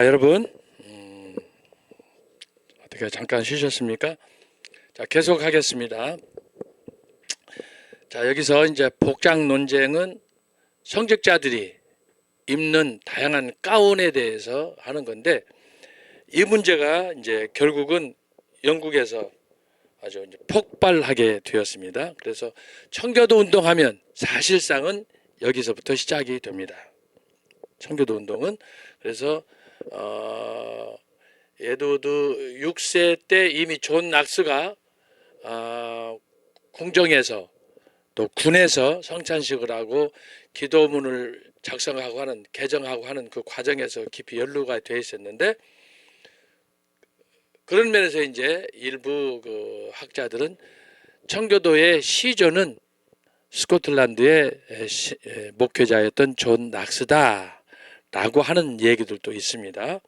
여러분, 어떻게 잠깐 쉬셨습니까? 자, 계속하겠습니다. 자, 여기서 이제 복장 논쟁은 성직자들이 입는 다양한 가운에 대해서 하는 건데, 이 문제가 이제 결국은 영국에서 아주 이제 폭발하게 되었습니다. 그래서 청교도 운동하면 사실상은 여기서부터 시작이 됩니다. 청교도 운동은 그래서 에드워드 6세 때 이미 존 낙스가 궁정에서 또 군에서 성찬식을 하고 기도문을 작성하고 하는 개정하고 하는 그 과정에서 깊이 연루가 되어 있었는데, 그런 면에서 이제 일부 그 학자들은 청교도의 시조는 스코틀랜드의 목회자였던 존 낙스다라고 하는 얘기들도 있습니다.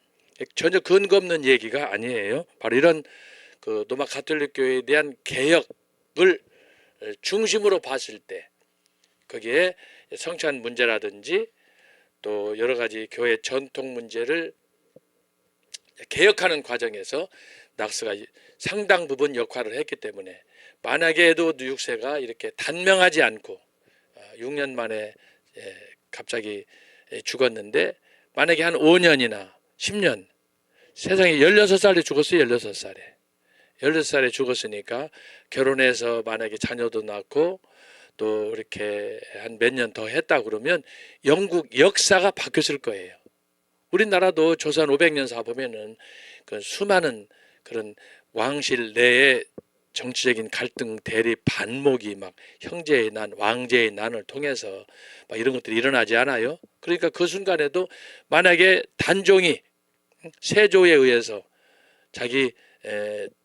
전혀 근거 없는 얘기가 아니에요. 바로 이런 그 로마 가톨릭 교회에 대한 개혁을 중심으로 봤을 때 거기에 성찬 문제라든지 또 여러 가지 교회 전통 문제를 개혁하는 과정에서 낙스가 상당 부분 역할을 했기 때문에, 만약에 에드워드 6세가 이렇게 단명하지 않고 6년 만에 갑자기 죽었는데, 만약에 한 5년이나 10년, 세상에 16살에 죽었어요. 16살에 죽었으니까 결혼해서 만약에 자녀도 낳고 또 이렇게 한 몇 년 더 했다 그러면 영국 역사가 바뀌었을 거예요. 우리나라도 조선 500년사 보면은 그 수많은 그런 왕실 내의 정치적인 갈등, 대립, 반목이 막 형제의 난, 왕제의 난을 통해서 막 이런 것들이 일어나지 않아요? 그러니까 그 순간에도 만약에 단종이 세조에 의해서 자기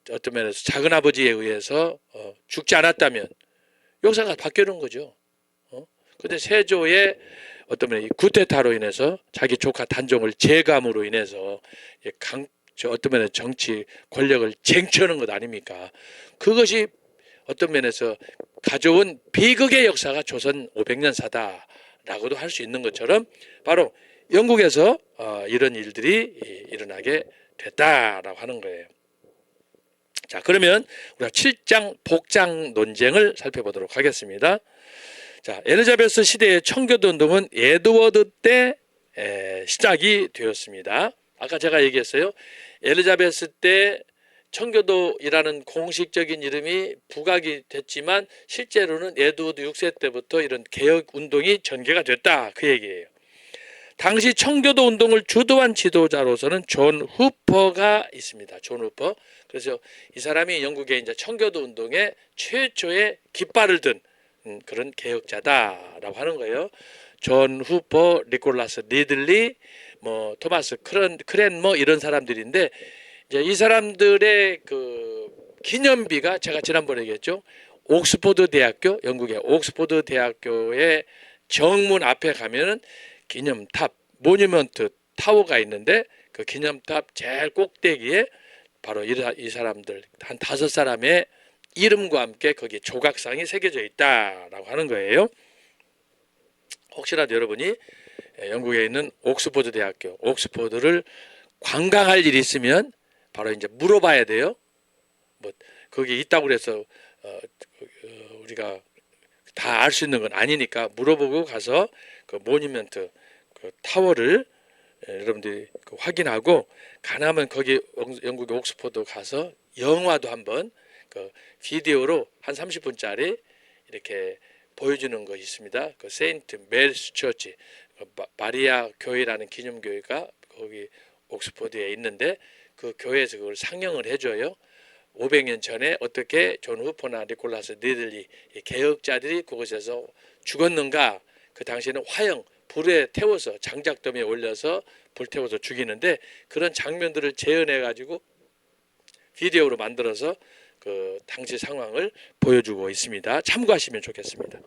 어떤 면에서 작은 아버지에 의해서 죽지 않았다면 역사가 바뀌는 거죠. 근데 세조의 어떤 면에 구테타로 인해서 자기 조카 단종을 제감으로 인해서 어떤 면에 정치 권력을 쟁취하는 것 아닙니까? 그것이 어떤 면에서 가져온 비극의 역사가 조선 500년사다라고도 할 수 있는 것처럼 바로 영국에서 이런 일들이 일어나게 됐다라고 하는 거예요. 자, 그러면 우리가 7장 복장 논쟁을 살펴보도록 하겠습니다. 자, 엘리자베스 시대의 청교도 운동은 에드워드 때 시작이 되었습니다. 아까 제가 얘기했어요. 엘리자베스 때 청교도이라는 공식적인 이름이 부각이 됐지만 실제로는 에드워드 6세 때부터 이런 개혁 운동이 전개가 됐다, 그 얘기예요. 당시 청교도 운동을 주도한 지도자로서는 존 후퍼가 있습니다. 존 후퍼. 그래서 이 사람이 영국의 이제 청교도 운동의 최초의 깃발을 든 그런 개혁자다라고 하는 거예요. 존 후퍼, 니콜라스 리들리, 뭐 토마스 크랜머 이런 사람들인데, 이제 이 사람들의 그 기념비가 제가 지난번에 얘기했죠. 옥스포드 대학교, 영국의 옥스포드 대학교의 정문 앞에 가면은 기념탑, 모뉴먼트 타워가 있는데, 그 기념탑 제일 꼭대기에 바로 이 사람들 한 5사람의 이름과 함께 거기에 조각상이 새겨져 있다라고 하는 거예요. 혹시라도 여러분이 영국에 있는 옥스포드 대학교, 옥스포드를 관광할 일이 있으면 바로 이제 물어봐야 돼요. 뭐 거기 있다고 그래서 우리가 다 알 수 있는 건 아니니까 물어보고 가서 그 모뉴먼트 그 타워를 여러분들이 확인하고, 가능하면 거기 영국의 옥스포드 가서 영화도 한번 그 비디오로 한 30분짜리 이렇게 보여주는 것이 있습니다. 그 세인트 메리스 처치, 마리아 교회라는 기념교회가 거기 옥스포드에 있는데, 그 교회에서 그걸 상영을 해줘요. 500년 전에 어떻게 존 후퍼나 니콜라스 리들리 개혁자들이 그곳에서 죽었는가. 그 당시에는 화형 불에 태워서 장작더미에 올려서 불태워서 죽이는데, 그런 장면들을 재현해 가지고 비디오로 만들어서 그 당시 상황을 보여주고 있습니다. 참고하시면 좋겠습니다.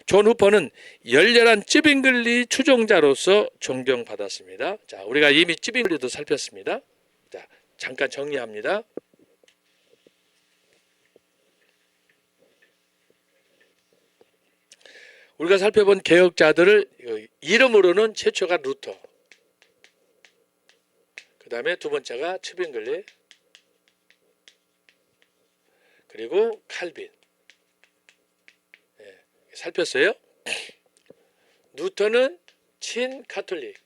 존 후퍼는 열렬한 찌빙글리 추종자로서 존경받았습니다. 자, 우리가 이미 찌빙글리도 살폈습니다. 자, 잠깐 정리합니다. 우리가 살펴본 개혁자들을 이름으로는 최초가 루터, 그 다음에 두 번째가 츠빙글리, 그리고 칼빈. 예, 살폈어요. 누턴은 친카톨릭.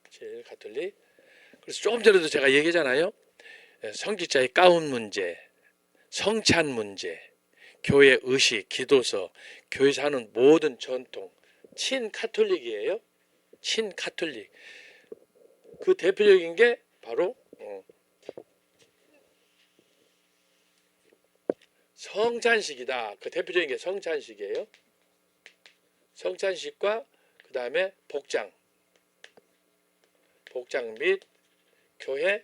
친카톨릭. 그래서 조금 전에도 제가 얘기했잖아요. 성직자의 가운 문제, 성찬 문제, 교회 의식, 기도서, 교회에서 하는 모든 전통, 친카톨릭이에요. 친카톨릭. 그 대표적인 게 바로 성찬식이다. 그 대표적인 게 성찬식이에요. 성찬식과 그 다음에 복장 및 교회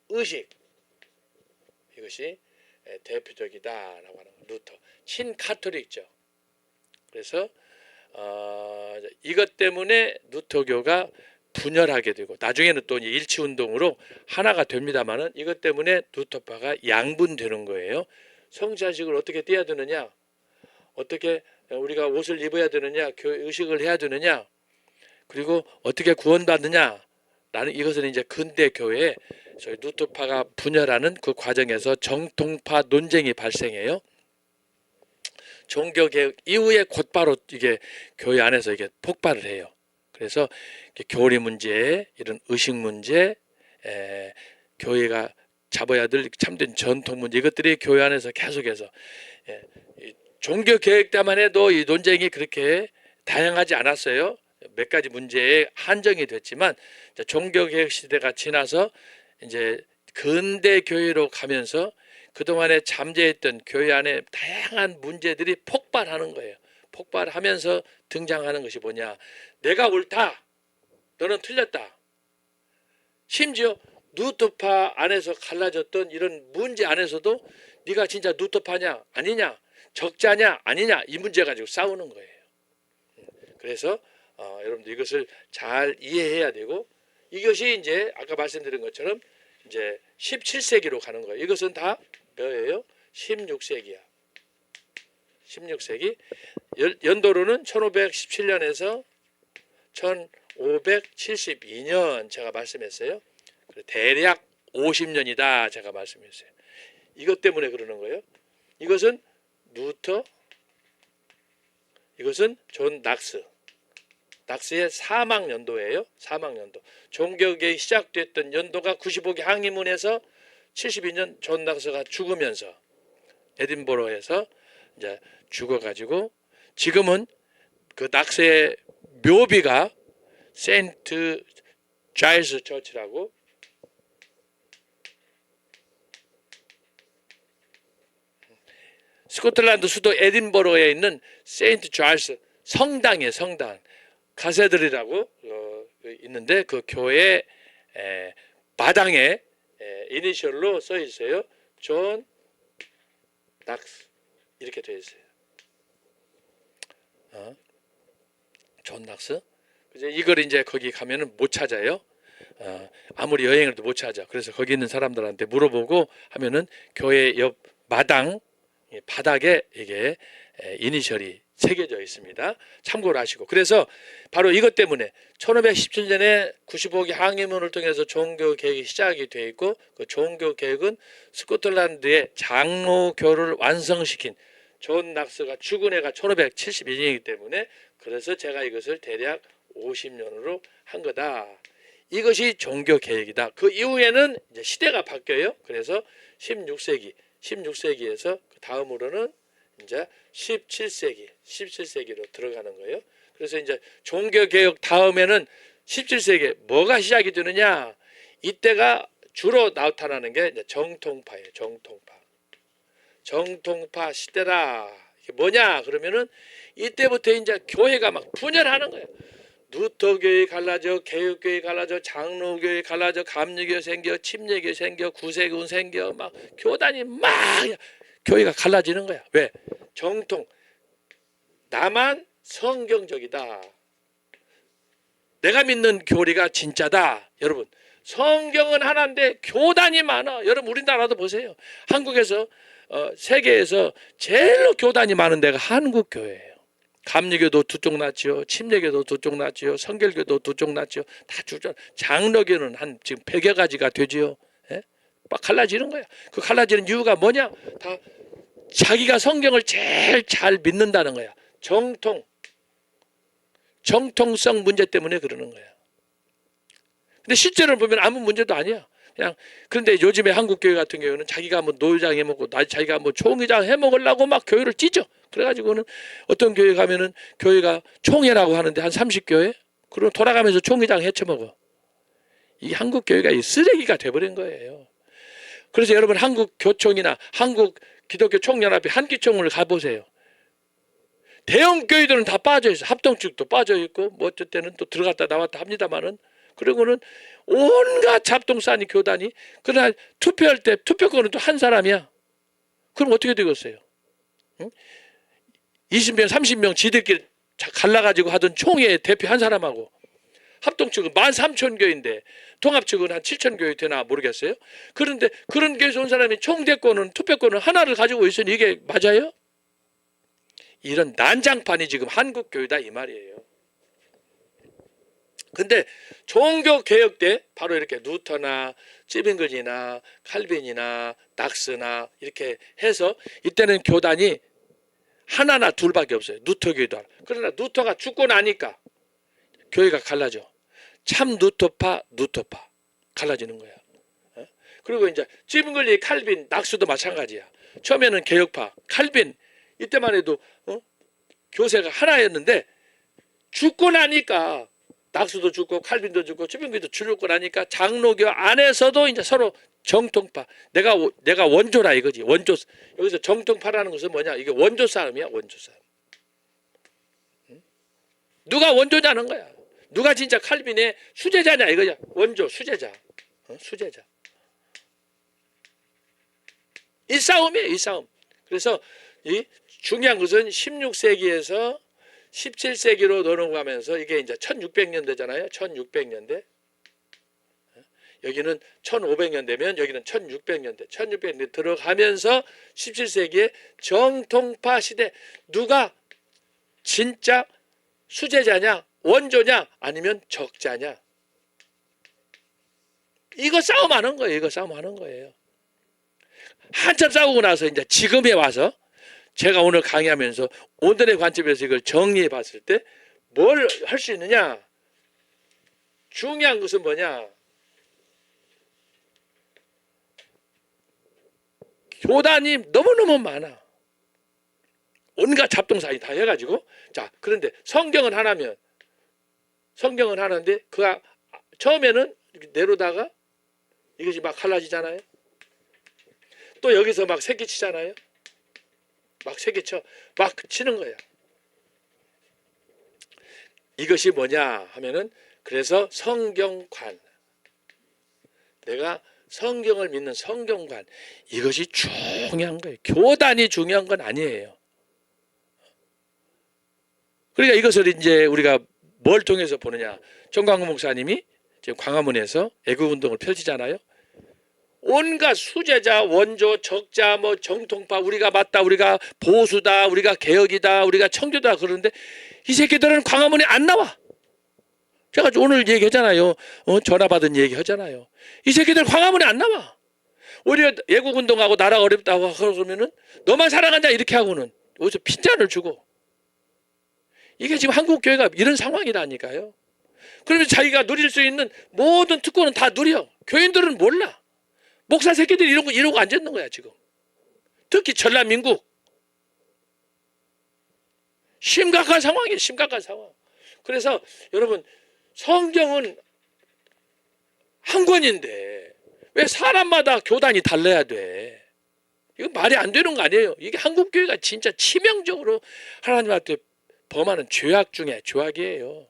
의식, 이것이 대표적이다라고 하는 거. 루터 친카톨릭이죠. 그래서 이것 때문에 루터교가 분열하게 되고 나중에는 또 일치운동으로 하나가 됩니다만은 이것 때문에 루터파가 양분되는 거예요. 성찬식을 어떻게 떼야 되느냐, 어떻게 우리가 옷을 입어야 되느냐, 교회 의식을 해야 되느냐, 그리고 어떻게 구원받느냐 라는, 이것은 이제 근대 교회에 저희 루터파가 분열하는 그 과정에서 정통파 논쟁이 발생해요. 종교개혁 이후에 곧바로 이게 교회 안에서 이게 폭발을 해요. 그래서 교리 문제, 이런 의식 문제, 교회가 잡아야 될 참된 전통 문제, 이것들이 교회 안에서 계속해서 종교개혁 때만 해도 이 논쟁이 그렇게 다양하지 않았어요. 몇 가지 문제에 한정이 됐지만 종교개혁 시대가 지나서 이제 근대 교회로 가면서 그동안에 잠재했던 교회 안에 다양한 문제들이 폭발하는 거예요. 폭발하면서 등장하는 것이 뭐냐, 내가 옳다, 너는 틀렸다. 심지어 루터파 안에서 갈라졌던 이런 문제 안에서도 네가 진짜 루터파냐 아니냐, 적자냐 아니냐, 이 문제 가지고 싸우는 거예요. 그래서 여러분들 이것을 잘 이해해야 되고, 이것이 이제 아까 말씀드린 것처럼 이제 17세기로 가는 거예요. 이것은 다 뭐예요? 16세기야. 16세기. 연도로는 1517년에서 1572년 제가 말씀했어요. 대략 50년이다 제가 말씀했어요. 이것 때문에 그러는 거예요. 이것은 루터, 이것은 존 낙스의 사망 연도예요. 사망 연도. 종교개혁이 시작됐던 연도가 95개 항의문에서 72년 존 낙스가 죽으면서 에딘버러에서 이제 죽어가지고, 지금은 그 낙스의 묘비가 세인트 자일스 처치라고, 스코틀랜드 수도 에딘버러에 있는 세인트 자일스 성당이에요. 성당. 카세드리라고 있는데 그 교회 마당에 이니셜로 써 있어요. 존 낙스 이렇게 되어 있어요. 존 낙스. 이걸 이제 거기 가면은 못 찾아요. 아무리 여행을 해도 못 찾아. 그래서 거기 있는 사람들한테 물어보고 하면은 교회 옆 마당 바닥에 이게 이니셜이 새겨져 있습니다. 참고를 하시고. 그래서 바로 이것 때문에 1517년에 95개 항의문을 통해서 종교개혁이 시작이 되어 있고, 그 종교개혁은 스코틀랜드의 장로교를 완성시킨 존 낙스가 죽은 해가 1572년이기 때문에, 그래서 제가 이것을 대략 50년으로 한 거다. 이것이 종교개혁이다. 그 이후에는 이제 시대가 바뀌어요. 그래서 16세기에서 그 다음으로는 이제 17세기로 들어가는 거예요. 그래서 이제 종교개혁 다음에는 17세기에 뭐가 시작이 되느냐, 이때가 주로 나타나는 게 이제 정통파예요. 정통파 시대라. 이게 뭐냐 그러면은 이때부터 이제 교회가 막 분열하는 거예요. 루터교회 갈라져, 개혁교회 갈라져, 장로교회 갈라져, 감리교 생겨, 침례교 생겨, 구세군 생겨, 막 교단이 막 교회가 갈라지는 거야. 왜? 정통. 나만 성경적이다. 내가 믿는 교리가 진짜다. 여러분, 성경은 하나인데 교단이 많아. 여러분, 우리나라도 보세요. 한국에서 세계에서 제일로 교단이 많은 데가 한국 교회예요. 감리교도 두 쪽 났지요. 침례교도 두 쪽 났지요. 성결교도 두 쪽 났지요. 다 주죠. 장로교는 한 지금 100여 가지가 되지요. 예? 막 갈라지는 거야. 그 갈라지는 이유가 뭐냐? 다 자기가 성경을 제일 잘 믿는다는 거야. 정통성 문제 때문에 그러는 거야. 근데 실제로 보면 아무 문제도 아니야. 그냥 그런데 요즘에 한국 교회 같은 경우는 자기가 뭐 노회장 해먹고 자기가 뭐 총회장 해먹으려고 막 교회를 찢어. 그래가지고는 어떤 교회 가면은 교회가 총회라고 하는데 한 30교회 그리고 돌아가면서 총회장 해쳐먹어. 이 한국 교회가 이 쓰레기가 돼버린 거예요. 그래서 여러분 한국 교총이나 한국 기독교 총연합회 한기총을 가보세요. 대형 교회들은 다 빠져 있어. 합동측도 빠져 있고 뭐 어쩔 때는 또 들어갔다 나왔다 합니다만은 그리고는 온갖 잡동사니 교단이 그러나 투표할 때 투표권은 또 한 사람이야. 그럼 어떻게 되겠어요? 응? 20명 30명 지들끼리 갈라가지고 하던 총회 대표 한 사람하고 합동측은 13,000교인데 통합측은 한 7,000교회 되나 모르겠어요. 그런데 그런 교회에서 온 사람이 총대권은 투표권은 하나를 가지고 있으니 이게 맞아요? 이런 난장판이 지금 한국교회다 이 말이에요. 근데 종교개혁 때 바로 이렇게 루터나 찌빙글이나 칼빈이나 낙스나 이렇게 해서 이때는 교단이 하나나 둘밖에 없어요. 루터교회도. 그러나 루터가 죽고 나니까 교회가 갈라져. 참 루터파 갈라지는 거야. 그리고 이제 찌빙글리 칼빈 낙스도 마찬가지야. 처음에는 개혁파 칼빈 이때만 해도 교세가 하나였는데 죽고 나니까 낙수도 죽고 칼빈도 죽고 찌빙글도 죽고 나니까 장로교 안에서도 이제 서로 정통파 내가 원조라 이거지. 원조. 여기서 정통파라는 것은 뭐냐? 이게 원조 싸움이야. 원조 싸움. 누가 원조냐는 거야. 누가 진짜 칼빈의 수제자냐 이거야. 원조 수제자. 수제자. 이 싸움이에요. 이 싸움. 그래서 이 중요한 것은 16세기에서 17세기로 넘어가면서 이게 이제 1600년대잖아요. 1600년대. 여기는 1500년대면 여기는 1600년대. 1600년대 들어가면서 17세기에 정통파 시대. 누가 진짜 수제자냐, 원조냐, 아니면 적자냐. 이거 싸움하는 거예요. 이거 싸움하는 거예요. 한참 싸우고 나서 이제 지금에 와서 제가 오늘 강의하면서 오늘의 관점에서 이걸 정리해 봤을 때 뭘 할 수 있느냐? 중요한 것은 뭐냐? 교단이 너무너무 많아. 온갖 잡동사니 다 해가지고. 자, 그런데 성경은 하나면, 성경은 하나인데, 그가 처음에는 이렇게 내려다가 이것이 막 갈라지잖아요. 또 여기서 막 새끼 치잖아요. 막 새끼 쳐. 막 치는 거야. 이것이 뭐냐 하면은, 그래서 성경관. 내가 성경을 믿는 성경관. 이것이 중요한 거예요. 교단이 중요한 건 아니에요. 그러니까 이것을 이제 우리가 뭘 통해서 보느냐. 정광훈 목사님이 지금 광화문에서 애국운동을 펼치잖아요. 온갖 수제자, 원조, 적자, 뭐 정통파, 우리가 맞다, 우리가 보수다, 우리가 개혁이다, 우리가 청교다 그러는데 이 새끼들은 광화문에 안 나와. 제가 오늘 얘기하잖아요. 전화 받은 얘기 하잖아요. 이 새끼들 광화문에 안 나와. 오히려 애국운동하고 나라 어렵다고 그러면은 너만 사랑한다 이렇게 하고는 어디서 핀잔을 주고. 이게 지금 한국 교회가 이런 상황이라니까요. 그러면 자기가 누릴 수 있는 모든 특권은 다 누려. 교인들은 몰라. 목사 새끼들이 이러고 앉아있는 거야 지금. 특히 전라민국. 심각한 상황이에요. 심각한 상황. 그래서 여러분 성경은 한 권인데 왜 사람마다 교단이 달라야 돼? 이건 말이 안 되는 거 아니에요. 이게 한국교회가 진짜 치명적으로 하나님한테 범하는 죄악 중에 죄악이에요.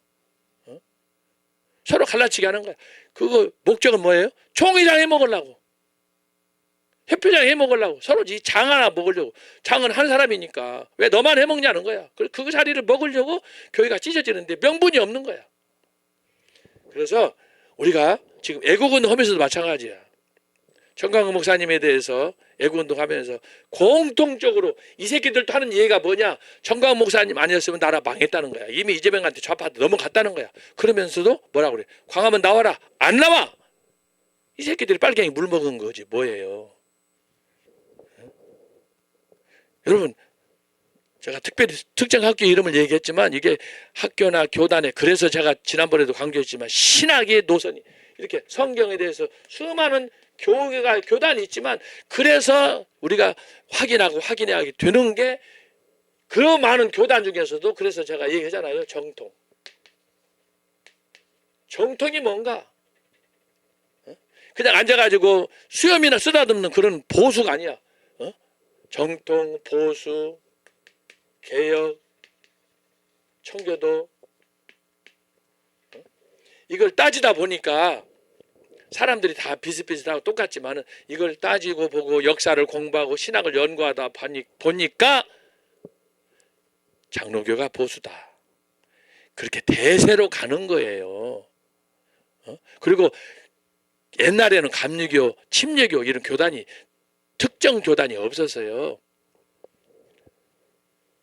서로 갈라치게 하는 거야. 그거 목적은 뭐예요? 총회장 해먹으려고. 협회장 해먹으려고. 서로 이 장 하나 먹으려고. 장은 한 사람이니까 왜 너만 해먹냐는 거야. 그 자리를 먹으려고 교회가 찢어지는데 명분이 없는 거야. 그래서 우리가 지금 애국운동 하면서도 마찬가지야. 정광훈 목사님에 대해서 애국운동하면서 공통적으로 이 새끼들도 하는 얘기가 뭐냐? 정광훈 목사님 아니었으면 나라 망했다는 거야. 이미 이재명한테 좌파한테 넘어갔다는 거야. 그러면서도 뭐라고 그래? 광화문 나와라. 안 나와. 이 새끼들이 빨갱이 물 먹은 거지 뭐예요. 여러분, 제가 특별히 특정 학교 이름을 얘기했지만 이게 학교나 교단에, 그래서 제가 지난번에도 강조했지만 신학의 노선이 이렇게 성경에 대해서 수많은 교단이 있지만, 그래서 우리가 확인하고 확인해야 되는 게 그 많은 교단 중에서도, 그래서 제가 얘기하잖아요. 정통이 뭔가? 그냥 앉아가지고 수염이나 쓰다듬는 그런 보수가 아니야. 정통, 보수, 개혁, 청교도, 이걸 따지다 보니까 사람들이 다 비슷비슷하고 똑같지만 이걸 따지고 보고 역사를 공부하고 신학을 연구하다 보니까 장로교가 보수다. 그렇게 대세로 가는 거예요. 그리고 옛날에는 감리교, 침례교 이런 교단이, 특정 교단이 없었어요.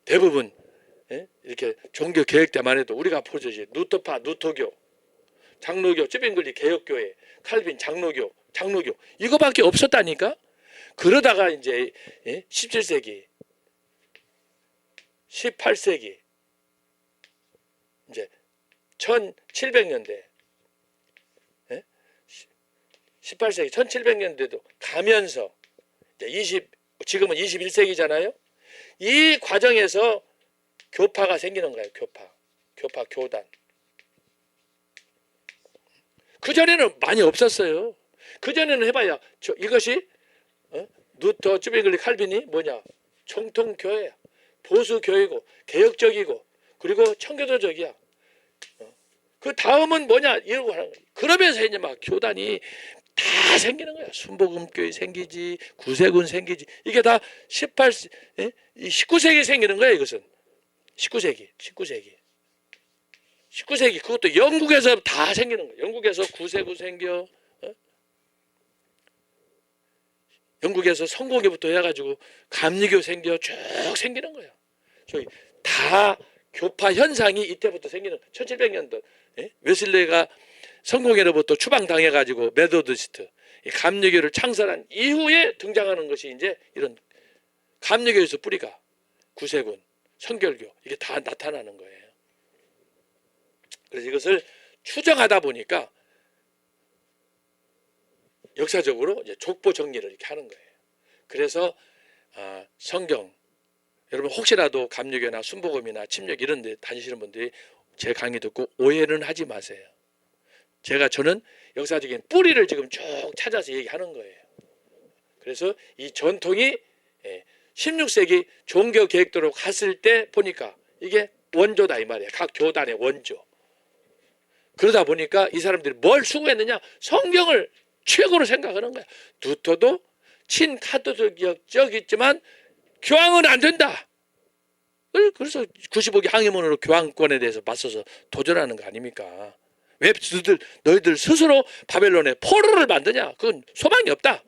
대부분 이렇게 종교 개혁 때만 해도 우리가 보죠. 누터파, 누터교, 장로교, 쯔빙글리 개혁교회, 칼빈 장로교 이거밖에 없었다니까. 그러다가 이제 17세기, 18세기, 이제 1700년대, 18세기 1700년대도 가면서 지금은 21세기잖아요. 이 과정에서 교파가 생기는 거예요. 교단. 그전에는 많이 없었어요. 그전에는 해봐야 이것이 누터, 쯔빙글리, 칼빈이 뭐냐? 정통교회야. 보수교회고 개혁적이고 그리고 청교도적이야. 그 다음은 뭐냐? 이러고 하는 거예요. 그러면서 이제 막 교단이 다 생기는 거야. 순복음교회 생기지, 구세군 생기지. 이게 다 19세기 생기는 거야. 이것은 19세기. 그것도 영국에서 다 생기는 거야. 영국에서 구세군 생겨. 영국에서 성공회부터 해가지고 감리교 생겨 쭉 생기는 거야. 저희 다 교파 현상이 이때부터 생기는 1700년도 웨슬레가 성공회로부터 추방당해가지고 메도디스트 감리교를 창설한 이후에 등장하는 것이 이제 이런 감리교에서 뿌리가 구세군, 성결교 이게 다 나타나는 거예요. 그래서 이것을 추정하다 보니까 역사적으로 이제 족보 정리를 이렇게 하는 거예요. 그래서 성경, 여러분 혹시라도 감리교나 순복음이나 침략 이런 데 다니시는 분들이 제 강의 듣고 오해는 하지 마세요. 저는 역사적인 뿌리를 지금 쭉 찾아서 얘기하는 거예요. 그래서 이 전통이 16세기 종교개혁도로 갔을 때 보니까 이게 원조다 이 말이에요. 각 교단의 원조. 그러다 보니까 이 사람들이 뭘 추구했느냐? 성경을 최고로 생각하는 거야. 루터도 친카톨릭적이지만 교황은 안 된다. 그래서 95기 항해문으로 교황권에 대해서 맞서서 도전하는 거 아닙니까? 왜 너희들 스스로 바벨론에 포로를 만드냐? 그건 소망이 없다.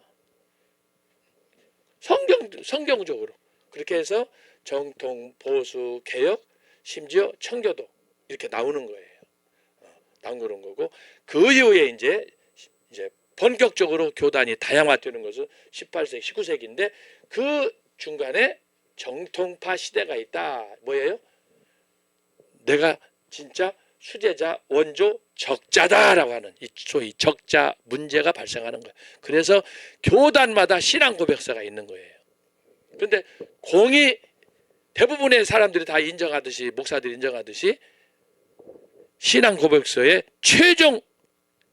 성경적으로 그렇게 해서 정통, 보수, 개혁, 심지어 청교도 이렇게 나오는 거예요. 나오는 거고 그 이후에 이제 본격적으로 교단이 다양화되는 것은 18세기, 19세기인데 그 중간에 정통파 시대가 있다. 뭐예요? 내가 진짜 수제자, 원조, 적자다라고 하는 이 소위 적자 문제가 발생하는 거예요. 그래서 교단마다 신앙 고백서가 있는 거예요. 그런데 대부분의 사람들이 다 인정하듯이, 목사들이 인정하듯이 신앙 고백서의 최종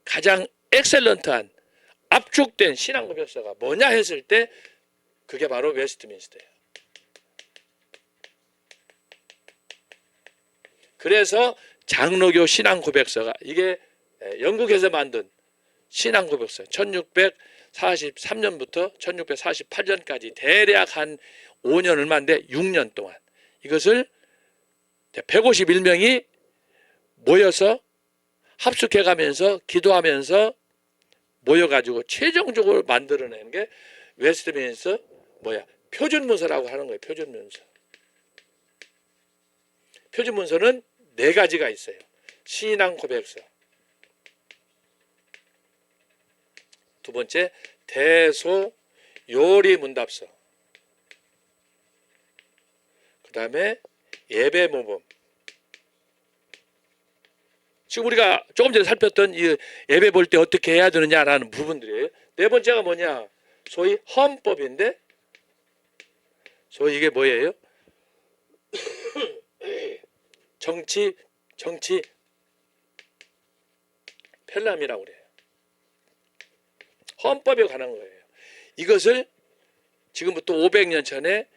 가장 엑셀런트한 압축된 신앙 고백서가 뭐냐 했을 때 그게 바로 웨스트민스터예요. 그래서 장로교 신앙 고백서가 이게 영국에서 만든 신앙 고백서 1643년부터 1648년까지 대략 한 5년 얼마인데 6년 동안 이것을 151명이 모여서 합숙해가면서 기도하면서 모여가지고 최종적으로 만들어낸 게 웨스트민스터 표준문서라고 하는 거예요. 표준문서. 표준문서는 네 가지가 있어요. 신앙 고백서. 두 번째 대소 요리 문답서. 그 다음에 예배 모범. 지금 우리가 조금 전에 살폈던 이 예배 볼 때 어떻게 해야 되느냐라는 부분들이에요. 네 번째가 뭐냐? 소위 헌법인데, 소위 이게 뭐예요? 정치 편람이라고 그래요. 헌법에 관한 거예요. 이것을 지금부터 500년 전에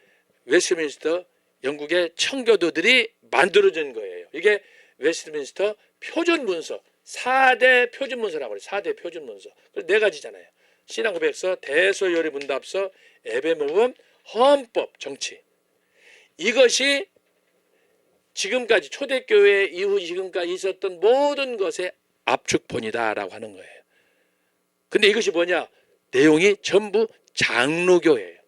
웨스트민스터 영국의 청교도들이 만들어진 거예요. 이게 웨스트민스터 표준문서, 4대 표준문서라고 그래요. 4대 표준문서. 네 가지잖아요. 신앙고백서, 대소요리 문답서, 예배모범, 헌법, 정치. 이것이 지금까지 초대교회 이후 지금까지 있었던 모든 것의 압축본이다라고 하는 거예요. 근데 이것이 뭐냐? 내용이 전부 장로교예요.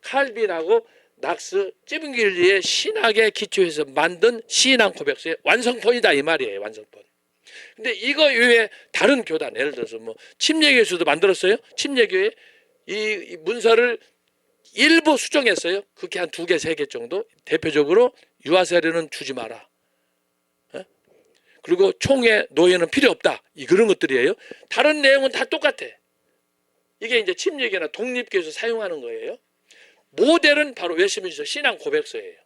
칼빈하고 낙스, 찌븐길리의 신학에 기초해서 만든 신앙 고백서의 완성본이다 이 말이에요. 완성본. 근데 이거 외에 다른 교단, 예를 들어서 뭐 침례교회에서도 만들었어요. 침례교회 이 문서를 일부 수정했어요. 그게 한 2개, 3개 정도. 대표적으로 유아세례는 주지 마라. 그리고 총회, 노예는 필요 없다. 그런 것들이에요. 다른 내용은 다 똑같아. 이게 이제 침례교회나 독립교회에서 사용하는 거예요. 모델은 바로 웨스트민스터 신앙 고백서예요.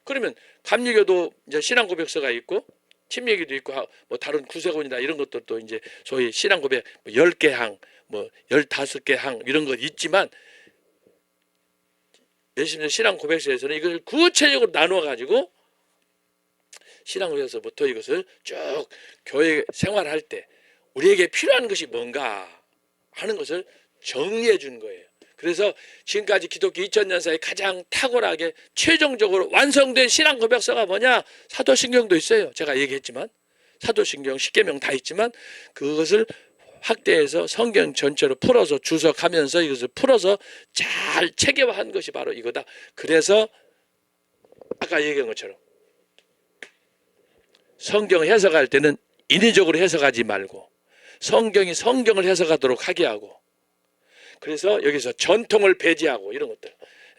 그러면 감리교도 이제 신앙 고백서가 있고 침례교도 있고 뭐 다른 구세군이나 이런 것들도 이제 소위 신앙 고백 10개 항, 뭐 15개 항 이런 것 있지만 웨스트민스터 신앙 고백서에서는 이걸 구체적으로 나누어 가지고 신앙 고백서부터 이것을 쭉 교회 생활할 때 우리에게 필요한 것이 뭔가 하는 것을 정리해 준 거예요. 그래서 지금까지 기독교 2000년사에 가장 탁월하게 최종적으로 완성된 신앙 고백서가 뭐냐? 사도신경도 있어요. 제가 얘기했지만 사도신경 10계명 다 있지만 그것을 확대해서 성경 전체로 풀어서 주석하면서 이것을 풀어서 잘 체계화한 것이 바로 이거다. 그래서 아까 얘기한 것처럼 성경 해석할 때는 인위적으로 해석하지 말고 성경이 성경을 해석하도록 하게 하고, 그래서 여기서 전통을 배제하고 이런 것들,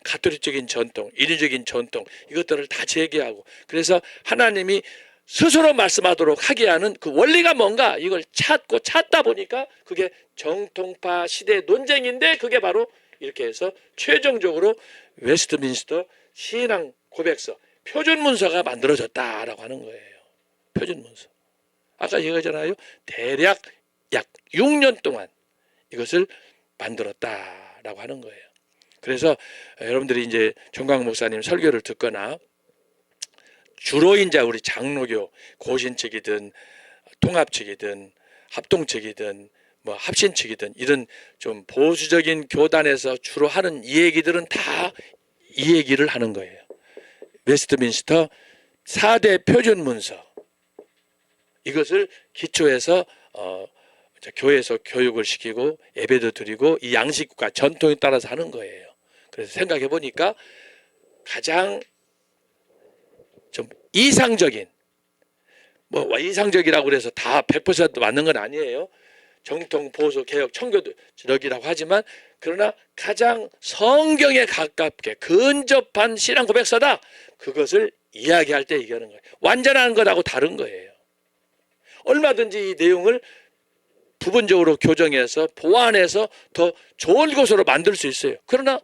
가톨릭적인 전통, 인위적인 전통 이것들을 다 제기하고, 그래서 하나님이 스스로 말씀하도록 하게 하는 그 원리가 뭔가 이걸 찾다 보니까 그게 정통파 시대 논쟁인데 그게 바로 이렇게 해서 최종적으로 웨스트민스터 신앙 고백서 표준문서가 만들어졌다라고 하는 거예요. 표준문서. 아까 얘기했잖아요. 대략 약 6년 동안 이것을 만들었다라고 하는 거예요. 그래서 여러분들이 이제 정광 목사님 설교를 듣거나 주로 이제 우리 장로교 고신 측이든 통합 측이든 합동 측이든 뭐 합신 측이든 이런 좀 보수적인 교단에서 주로 하는 이 얘기들은 다 이 얘기를 하는 거예요. 웨스트민스터 4대 표준문서 이것을 기초해서 교회에서 교육을 시키고 예배도 드리고 이 양식과 전통에 따라서 하는 거예요. 그래서 생각해 보니까 가장 좀 이상적인, 뭐 이상적이라고 그래서 다 100% 맞는 건 아니에요. 정통 보수 개혁 청교도적이라고 하지만 그러나 가장 성경에 가깝게 근접한 신앙 고백서다. 그것을 이야기할 때 얘기하는 거예요. 완전한 것하고 다른 거예요. 얼마든지 이 내용을 부분적으로 교정해서 보완해서 더 좋은 것으로 만들 수 있어요. 그러나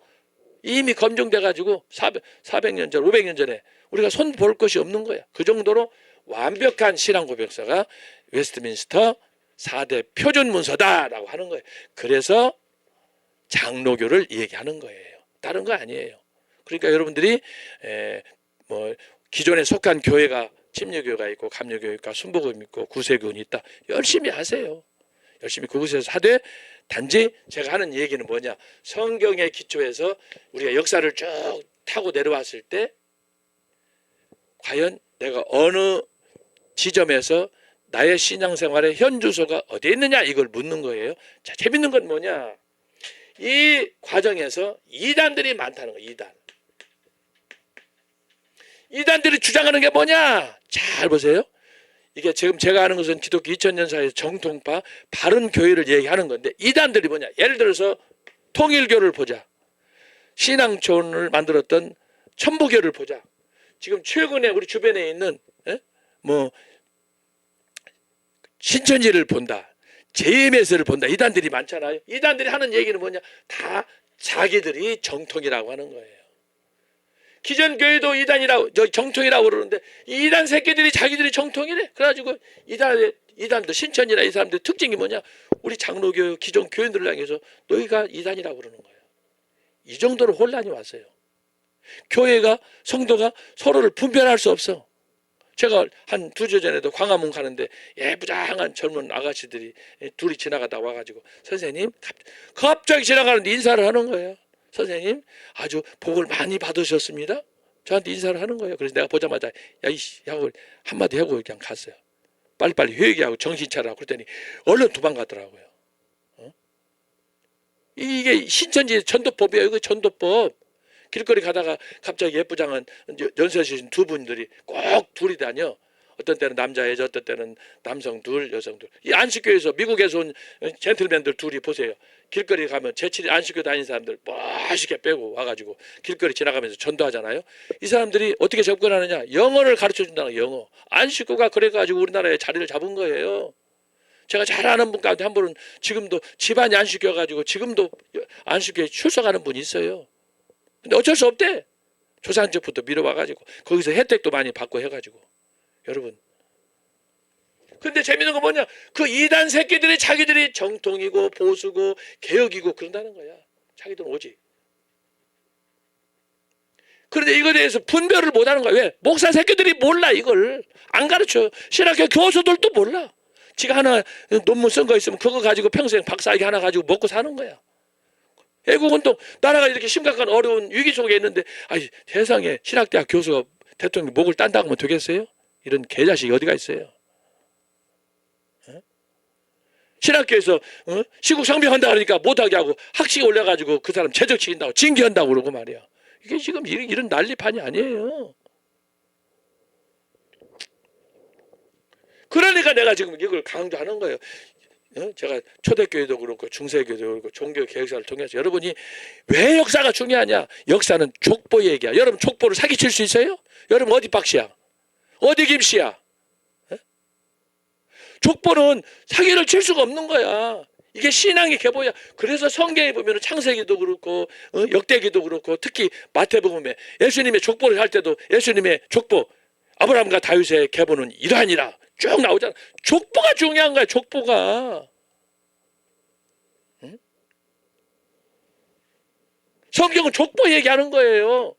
이미 검증돼 가지고 400년 전, 500년 전에 우리가 손 볼 것이 없는 거야. 그 정도로 완벽한 신앙 고백서가 웨스트민스터 4대 표준문서다라고 하는 거예요. 그래서 장로교를 얘기하는 거예요. 다른 거 아니에요. 그러니까 여러분들이 뭐 기존에 속한 교회가 침례교회가 있고 감리교회가 있고 순복음이 있고 구세교훈이 있다. 열심히 하세요. 열심히 그곳에서 하되 단지 제가 하는 얘기는 뭐냐? 성경에 기초해서 우리가 역사를 쭉 타고 내려왔을 때 과연 내가 어느 지점에서 나의 신앙생활의 현 주소가 어디에 있느냐 이걸 묻는 거예요. 자, 재밌는 건 뭐냐? 이 과정에서 이단들이 많다는 거예요. 이단들이 주장하는 게 뭐냐? 잘 보세요. 이게 지금 제가 하는 것은 기독교 2000년 사이의 정통파 바른 교회를 얘기하는 건데, 이단들이 뭐냐? 예를 들어서 통일교를 보자. 신앙촌을 만들었던 천부교를 보자. 지금 최근에 우리 주변에 있는 뭐 신천지를 본다, JMS를 본다, 이단들이 많잖아요. 이단들이 하는 얘기는 뭐냐? 다 자기들이 정통이라고 하는 거예요. 기존 교회도 이단이라고, 정통이라고 그러는데 이 이단 새끼들이 자기들이 정통이래. 그래가지고 이단도 신천지나 이 사람들 특징이 뭐냐? 우리 장로교 기존 교인들을 향해서 너희가 이단이라고 그러는 거예요. 이 정도로 혼란이 왔어요. 교회가, 성도가 서로를 분별할 수 없어. 제가 한 2주 전에도 광화문 가는데 예부장한 젊은 아가씨들이 둘이 지나가다 와가지고, 선생님, 갑자기 지나가는데 인사를 하는 거예요. 선생님, 아주 복을 많이 받으셨습니다. 저한테 인사를 하는 거예요. 그래서 내가 보자마자 야이씨 하고 한마디 하고 그냥 갔어요. 빨리빨리 회개하고 정신 차리라고. 그랬더니 얼른 도망가더라고요. 이게 신천지 전도법이에요. 이거 전도법. 길거리 가다가 갑자기 예쁘장한 연세이신 두 분들이 꼭 둘이 다녀. 어떤 때는 남자 여자, 어떤 때는 남성 둘, 여성 둘. 이 안식교에서, 미국에서 온 젠틀맨들 둘이 보세요. 길거리 가면 제7일 안식교 다니는 사람들 멋있게 빼고 와가지고 길거리 지나가면서 전도하잖아요. 이 사람들이 어떻게 접근하느냐? 영어를 가르쳐준다는 거예요. 영어. 안식교가 그래가지고 우리나라에 자리를 잡은 거예요. 제가 잘 아는 분 가운데 한 분은 지금도 집안이 안식교가지고 지금도 안식교에 출석하는 분이 있어요. 근데 어쩔 수 없대. 조상적부터 밀어와가지고 거기서 혜택도 많이 받고 해가지고. 여러분, 근데 재밌는 건 뭐냐? 그 이단 새끼들이 자기들이 정통이고 보수고 개혁이고 그런다는 거야. 자기들은 오직. 그런데 이거에 대해서 분별을 못하는 거야. 왜? 목사 새끼들이 몰라. 이걸 안 가르쳐. 신학교 교수들도 몰라. 지가 하나 논문 쓴 거 있으면 그거 가지고 평생 박사학위 하나 가지고 먹고 사는 거야. 외국은 또 나라가 이렇게 심각한 어려운 위기 속에 있는데, 아니 세상에 신학대학 교수가 대통령 목을 딴다고 하면 되겠어요? 이런 개자식이 어디가 있어요? 신학교에서 시국 상병한다 그러니까 못하게 하고 학식에 올려가지고 그 사람 제적시킨다고 징계한다고 그러고 말이야. 이게 지금 이런 난리판이 아니에요. 그러니까 내가 지금 이걸 강조하는 거예요. 제가 초대교회도 그렇고 중세교회도 그렇고 종교 개혁사를 통해서 여러분이 왜 역사가 중요하냐? 역사는 족보 얘기야. 여러분 족보를 사기칠 수 있어요? 여러분 어디 박씨야? 어디 김씨야? 족보는 사기를 칠 수가 없는 거야. 이게 신앙의 계보야. 그래서 성경에 보면 창세기도 그렇고 역대기도 그렇고 특히 마태복음에 예수님의 족보를 할 때도 예수님의 족보, 아브라함과 다윗의 계보는 이러하니라 쭉 나오잖아. 족보가 중요한 거야. 족보가. 응? 성경은 족보 얘기하는 거예요.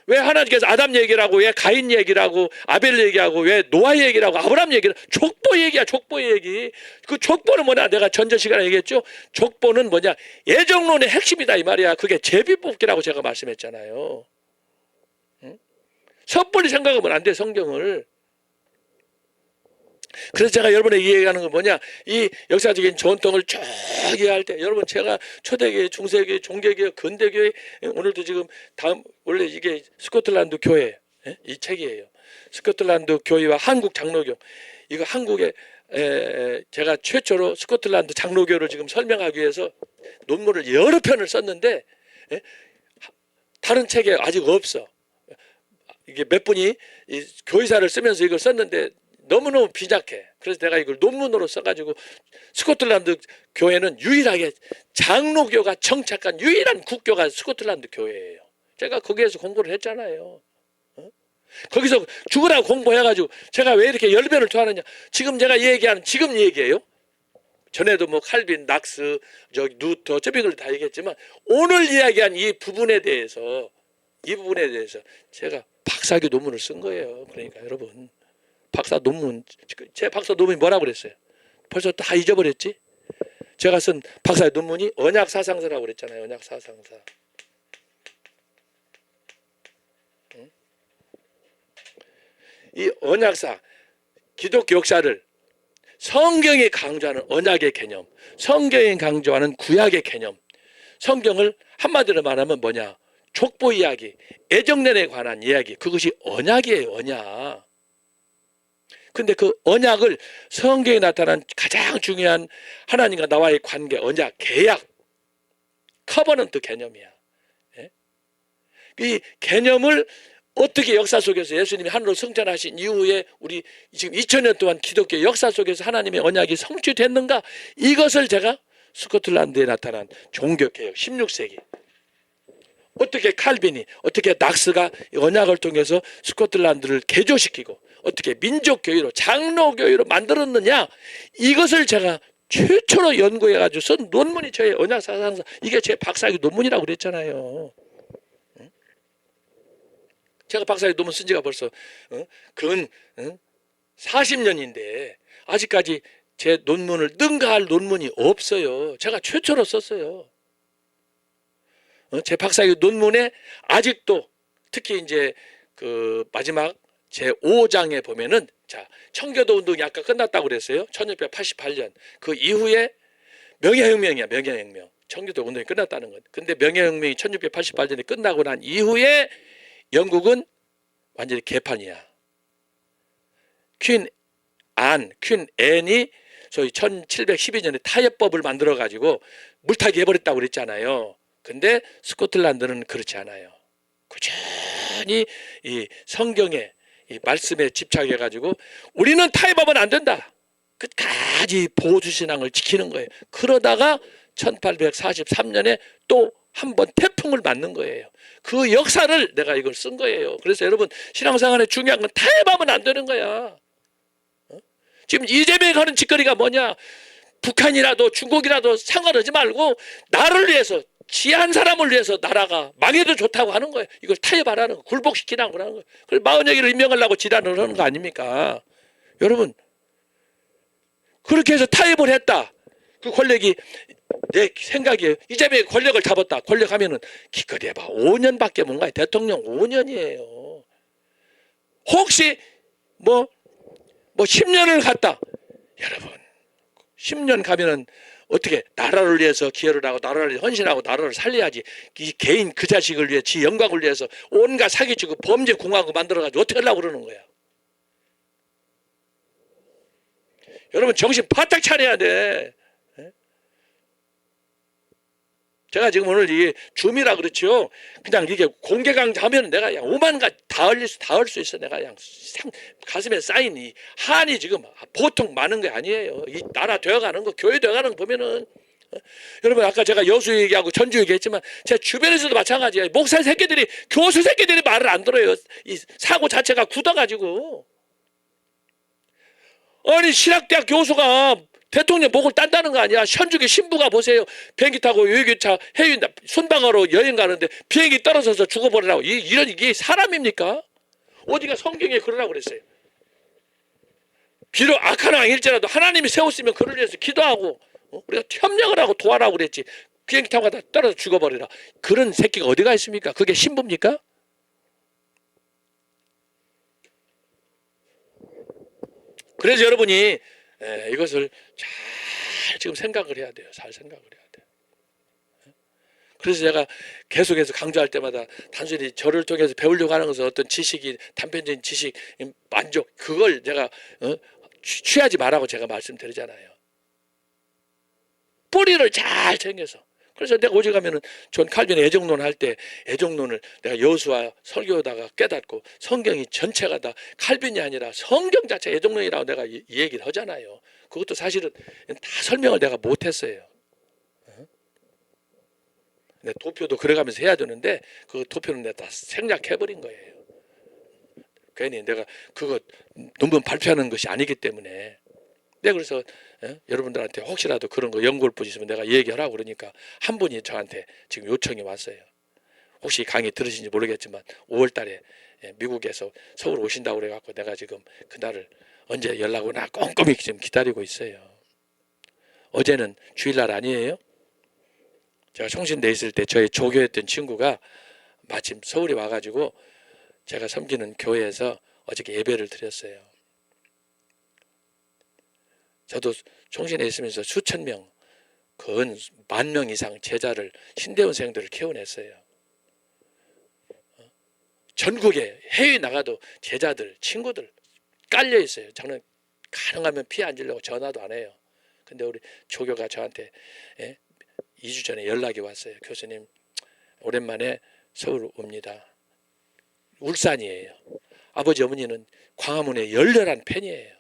왜 하나님께서 아담 얘기를 하고 왜 가인 얘기를 하고 아벨 얘기하고 왜 노아 얘기를 하고 아브라함 얘기를 하고 족보 얘기야. 족보 얘기. 그 족보는 뭐냐? 내가 전전 시간에 얘기했죠. 족보는 뭐냐? 예정론의 핵심이다 이 말이야. 그게 제비뽑기라고 제가 말씀했잖아요. 응? 섣불리 생각하면 안 돼. 성경을. 그래서 제가 여러분에게 얘기하는 건 뭐냐? 이 역사적인 전통을 쭉 이해할 때 여러분 제가 초대교회, 중세교회, 종교교회, 근대교회 오늘도 지금 다음 원래 이게 스코틀랜드 교회 이 책이에요. 스코틀랜드 교회와 한국 장로교. 이거 한국에 제가 최초로 스코틀랜드 장로교를 지금 설명하기 위해서 논문을 여러 편을 썼는데 다른 책에 아직 없어. 이게 몇 분이 이 교의사를 쓰면서 이걸 썼는데 너무너무 빈약해. 그래서 내가 이걸 논문으로 써가지고 스코틀랜드 교회는 유일하게 장로교가 정착한 유일한 국교가 스코틀랜드 교회예요. 제가 거기에서 공부를 했잖아요. 거기서 죽으라고 공부해가지고 제가 왜 이렇게 열변을 토하느냐. 지금 제가 얘기하는 지금 얘기예요. 전에도 뭐 칼빈, 낙스, 저기 누터, 저비들 다 얘기했지만 오늘 이야기한 이 부분에 대해서 제가 박사학위 논문을 쓴 거예요. 그러니까 여러분. 박사 논문, 제 박사 논문이 뭐라고 그랬어요? 벌써 다 잊어버렸지? 제가 쓴 박사 논문이 언약사상사라고 그랬잖아요. 언약사상사. 이 언약사, 기독교 역사를 성경이 강조하는 언약의 개념, 성경이 강조하는 구약의 개념, 성경을 한마디로 말하면 뭐냐? 족보 이야기, 애정론에 관한 이야기, 그것이 언약이에요. 언약. 근데 그 언약을 성경에 나타난 가장 중요한 하나님과 나와의 관계, 언약, 계약, 커버넌트 개념이야. 예? 이 개념을 어떻게 역사 속에서 예수님이 하늘로 승천하신 이후에 우리 지금 2000년 동안 기독교 역사 속에서 하나님의 언약이 성취됐는가? 이것을 제가 스코틀랜드에 나타난 종교개혁 16세기 어떻게 칼빈이, 어떻게 낙스가 언약을 통해서 스코틀랜드를 개조시키고 어떻게 민족교회로, 장로교회로 만들었느냐, 이것을 제가 최초로 연구해가지고 쓴 논문이 저의 언약사상서, 이게 제 박사학위 논문이라고 그랬잖아요. 제가 박사학위 논문 쓴 지가 벌써 근 40년인데 아직까지 제 논문을 능가할 논문이 없어요. 제가 최초로 썼어요. 제 박사학위 논문에 아직도 특히 이제 그 마지막 제 5장에 보면은, 자, 청교도 운동이 아까 끝났다고 그랬어요. 1688년. 그 이후에 명예혁명이야, 명예혁명. 청교도 운동이 끝났다는 건. 근데 명예혁명이 1688년에 끝나고 난 이후에 영국은 완전히 개판이야. 퀸 앤이 소위 1712년에 타협법을 만들어 가지고 물타기 해버렸다고 그랬잖아요. 근데 스코틀랜드는 그렇지 않아요. 꾸준히 이 성경에, 이 말씀에 집착해 가지고 우리는 타협하면 안 된다. 끝까지 보호주신앙을 지키는 거예요. 그러다가 1843년에 또 한 번 태풍을 맞는 거예요. 그 역사를 내가 이걸 쓴 거예요. 그래서 여러분, 신앙생활에 중요한 건 타협하면 안 되는 거야. 지금 이재명이 하는 짓거리가 뭐냐? 북한이라도 중국이라도 상관하지 말고 나를 위해서, 지한 사람을 위해서 나라가 망해도 좋다고 하는 거예요. 이걸 타협하라는 거, 굴복시키라고 하는 거예요. 그래서 마흔여기를 임명하려고 지단을 하는 거 아닙니까? 여러분, 그렇게 해서 타협을 했다. 그 권력이, 내 생각이에요. 이재명이 권력을 잡았다. 권력하면은 기껏 해봐 5년밖에 못 가요. 대통령 5년이에요. 혹시 뭐 10년을 갔다. 여러분, 10년 가면은 어떻게 나라를 위해서 기여를 하고 나라를 위해 헌신하고 나라를 살려야지. 이 개인 그 자식을 위해, 지 영광을 위해서 온갖 사기치고 범죄 공화국 만들어가지고 어떻게 하려고 그러는 거야. 여러분, 정신 바짝 차려야 돼. 제가 지금 오늘 이 줌이라 그렇죠. 그냥 이게 공개 강좌하면 내가 그냥 5만 가지 다 할 수 있어. 내가 그냥 가슴에 쌓인 이 한이 지금 보통 많은 게 아니에요. 이 나라 되어가는 거, 교회 되어가는 거 보면은, 여러분, 아까 제가 여수 얘기하고 전주 얘기했지만 제 주변에서도 마찬가지예요. 목사 새끼들이, 교수 새끼들이 말을 안 들어요. 이 사고 자체가 굳어가지고. 아니, 신학대학 교수가 대통령 목을 딴다는 거 아니야. 현직의 신부가 보세요. 비행기 타고 외교차 해외 순방으로 여행 가는데 비행기 떨어져서 죽어버리라고. 이런, 이게 사람입니까? 어디가 성경에 그러라고 그랬어요. 비록 악한 왕일지라도 하나님이 세웠으면 그를 위해서 기도하고 우리가 협력을 하고 도와라고 그랬지. 비행기 타고 가다 떨어져 죽어버리라. 그런 새끼가 어디가 있습니까? 그게 신부입니까? 그래서 여러분이 이것을 잘 지금 생각을 해야 돼요. 잘 생각을 해야 돼요. 그래서 제가 계속해서 강조할 때마다 단순히 저를 통해서 배우려고 하는 것은 어떤 지식이, 단편적인 지식, 만족, 그걸 제가 취하지 말라고 제가 말씀드리잖아요. 뿌리를 잘 챙겨서. 그래서 내가 오직 가면은 존 칼빈의 애정론 할 때 애정론을 내가 여수와 설교하다가 깨닫고 성경이 전체가 다 칼빈이 아니라 성경 자체 애정론이라고 내가 이 얘기를 하잖아요. 그것도 사실은 다 설명을 내가 못했어요. 도표도 그래가면서 해야 되는데 그 도표는 내가 다 생략해버린 거예요. 괜히 내가 그거 논문 발표하는 것이 아니기 때문에. 네, 그래서 여러분들한테 혹시라도 그런 거 연구할 분 있으면 내가 얘기하라고 그러니까 한 분이 저한테 지금 요청이 왔어요. 혹시 강의 들으신지 모르겠지만 5월 달에 미국에서 서울 오신다고 그래갖고 내가 지금 그날을 언제 연락 오나 꼼꼼히 지금 기다리고 있어요. 어제는 주일날 아니에요? 제가 성신대 있을 때 저희 조교했던 친구가 마침 서울에 와가지고 제가 섬기는 교회에서 어저께 예배를 드렸어요. 저도 총신에 있으면서 수천 명, 근 10,000명 이상 제자를 신대원생들을 키워냈어요. 전국에 해외 나가도 제자들, 친구들 깔려 있어요. 저는 가능하면 피해 안 주려고 전화도 안 해요. 근데 우리 조교가 저한테 2주 전에 연락이 왔어요. 교수님, 오랜만에 서울 옵니다. 울산이에요. 아버지 어머니는 광화문의 열렬한 팬이에요.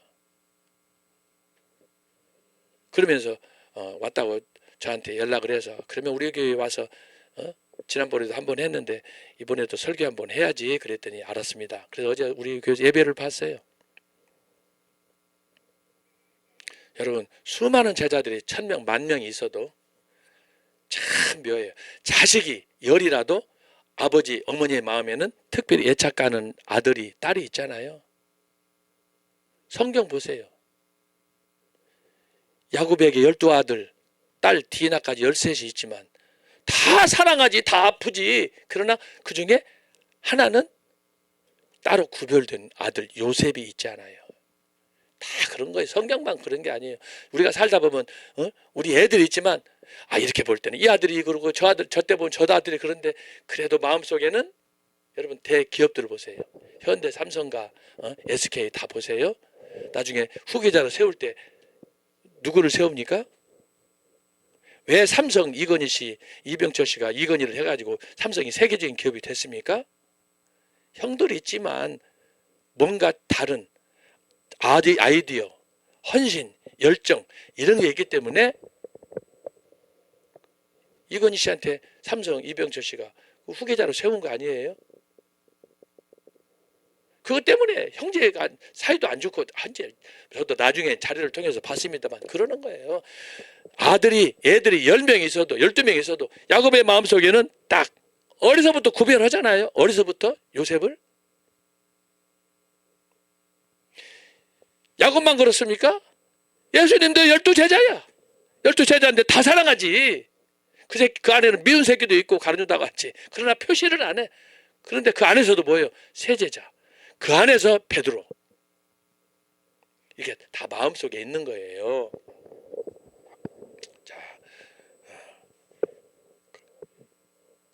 그러면서 왔다고 저한테 연락을 해서, 그러면 우리 교회에 와서 지난번에도 한번 했는데 이번에도 설교 한번 해야지 그랬더니 알았습니다. 그래서 어제 우리 교회 예배를 봤어요. 여러분, 수많은 제자들이 1,000명, 10,000명이 있어도 참 묘해요. 자식이 열이라도 아버지, 어머니의 마음에는 특별히 애착가는 아들이, 딸이 있잖아요. 성경 보세요. 야곱에게 12아들, 딸 디나까지 13이 있지만 다 사랑하지, 다 아프지. 그러나 그 중에 하나는 따로 구별된 아들 요셉이 있잖아요. 다 그런 거예요. 성경만 그런 게 아니에요. 우리가 살다 보면 우리 애들이 있지만 이렇게 볼 때는 이 아들이 그러고 저 아들, 저때 보면 저 아들이 그런데, 그래도 마음속에는 여러분 대기업들을 보세요. 현대, 삼성과 SK 다 보세요. 나중에 후계자를 세울 때 누구를 세웁니까? 왜 삼성 이건희 씨, 이병철 씨가 이건희를 해가지고 삼성이 세계적인 기업이 됐습니까? 형들이 있지만 뭔가 다른 아이디어, 헌신, 열정 이런 게 있기 때문에 이건희 씨한테 삼성 이병철 씨가 후계자로 세운 거 아니에요? 그것 때문에 형제가 사이도 안 좋고, 저도 나중에 자료를 통해서 봤습니다만 그러는 거예요. 애들이 10명 있어도 12명 있어도 야곱의 마음속에는 딱 어려서부터 구별하잖아요. 어려서부터 요셉을. 야곱만 그렇습니까? 예수님도 12제자야. 12제자인데 다 사랑하지. 그 안에는 미운 새끼도 있고 가르쳐다가 왔지. 그러나 표시를 안 해. 그런데 그 안에서도 뭐예요? 세제자. 그 안에서 베드로. 이게 다 마음속에 있는 거예요. 자,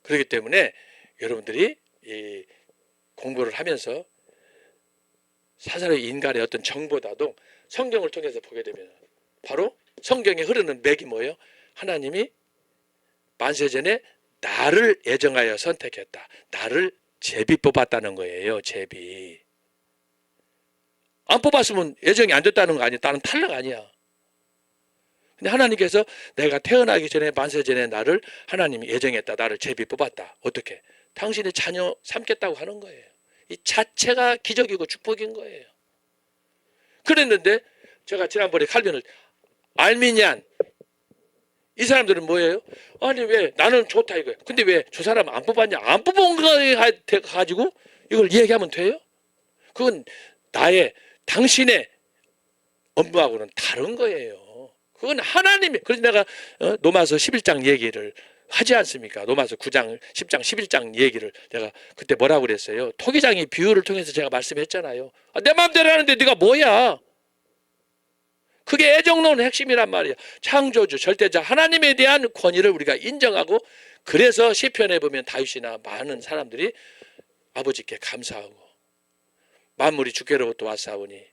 그렇기 때문에 여러분들이 이 공부를 하면서 사사로이 인간의 어떤 정보다도 성경을 통해서 보게 되면 바로 성경에 흐르는 맥이 뭐예요? 하나님이 만세전에 나를 애정하여 선택했다. 나를 제비 뽑았다는 거예요. 제비. 안 뽑았으면 애정이 안 됐다는 거 아니야. 나는 탈락 아니야. 근데 하나님께서 내가 태어나기 전에 만세전에 나를 하나님이 애정했다. 나를 제비 뽑았다. 어떻게? 당신의 자녀 삼겠다고 하는 거예요. 이 자체가 기적이고 축복인 거예요. 그랬는데 제가 지난번에 칼빈을 알미니안, 이 사람들은 뭐예요? 아니 왜 나는 좋다 이거예요. 근데 왜 저 사람 안 뽑았냐? 안 뽑은 거에 가지고 이걸 이야기하면 돼요? 그건 당신의 업무하고는 다른 거예요. 그건 하나님이. 그래서 내가 로마서 11장 얘기를 하지 않습니까? 로마서 9장, 10장, 11장 얘기를 내가 그때 뭐라고 그랬어요? 토기장이 비유를 통해서 제가 말씀했잖아요. 내 마음대로 하는데 네가 뭐야? 그게 애정론의 핵심이란 말이야. 창조주, 절대자 하나님에 대한 권위를 우리가 인정하고, 그래서 시편에 보면 다윗이나 많은 사람들이 아버지께 감사하고 만물이 주께로부터 왔사오니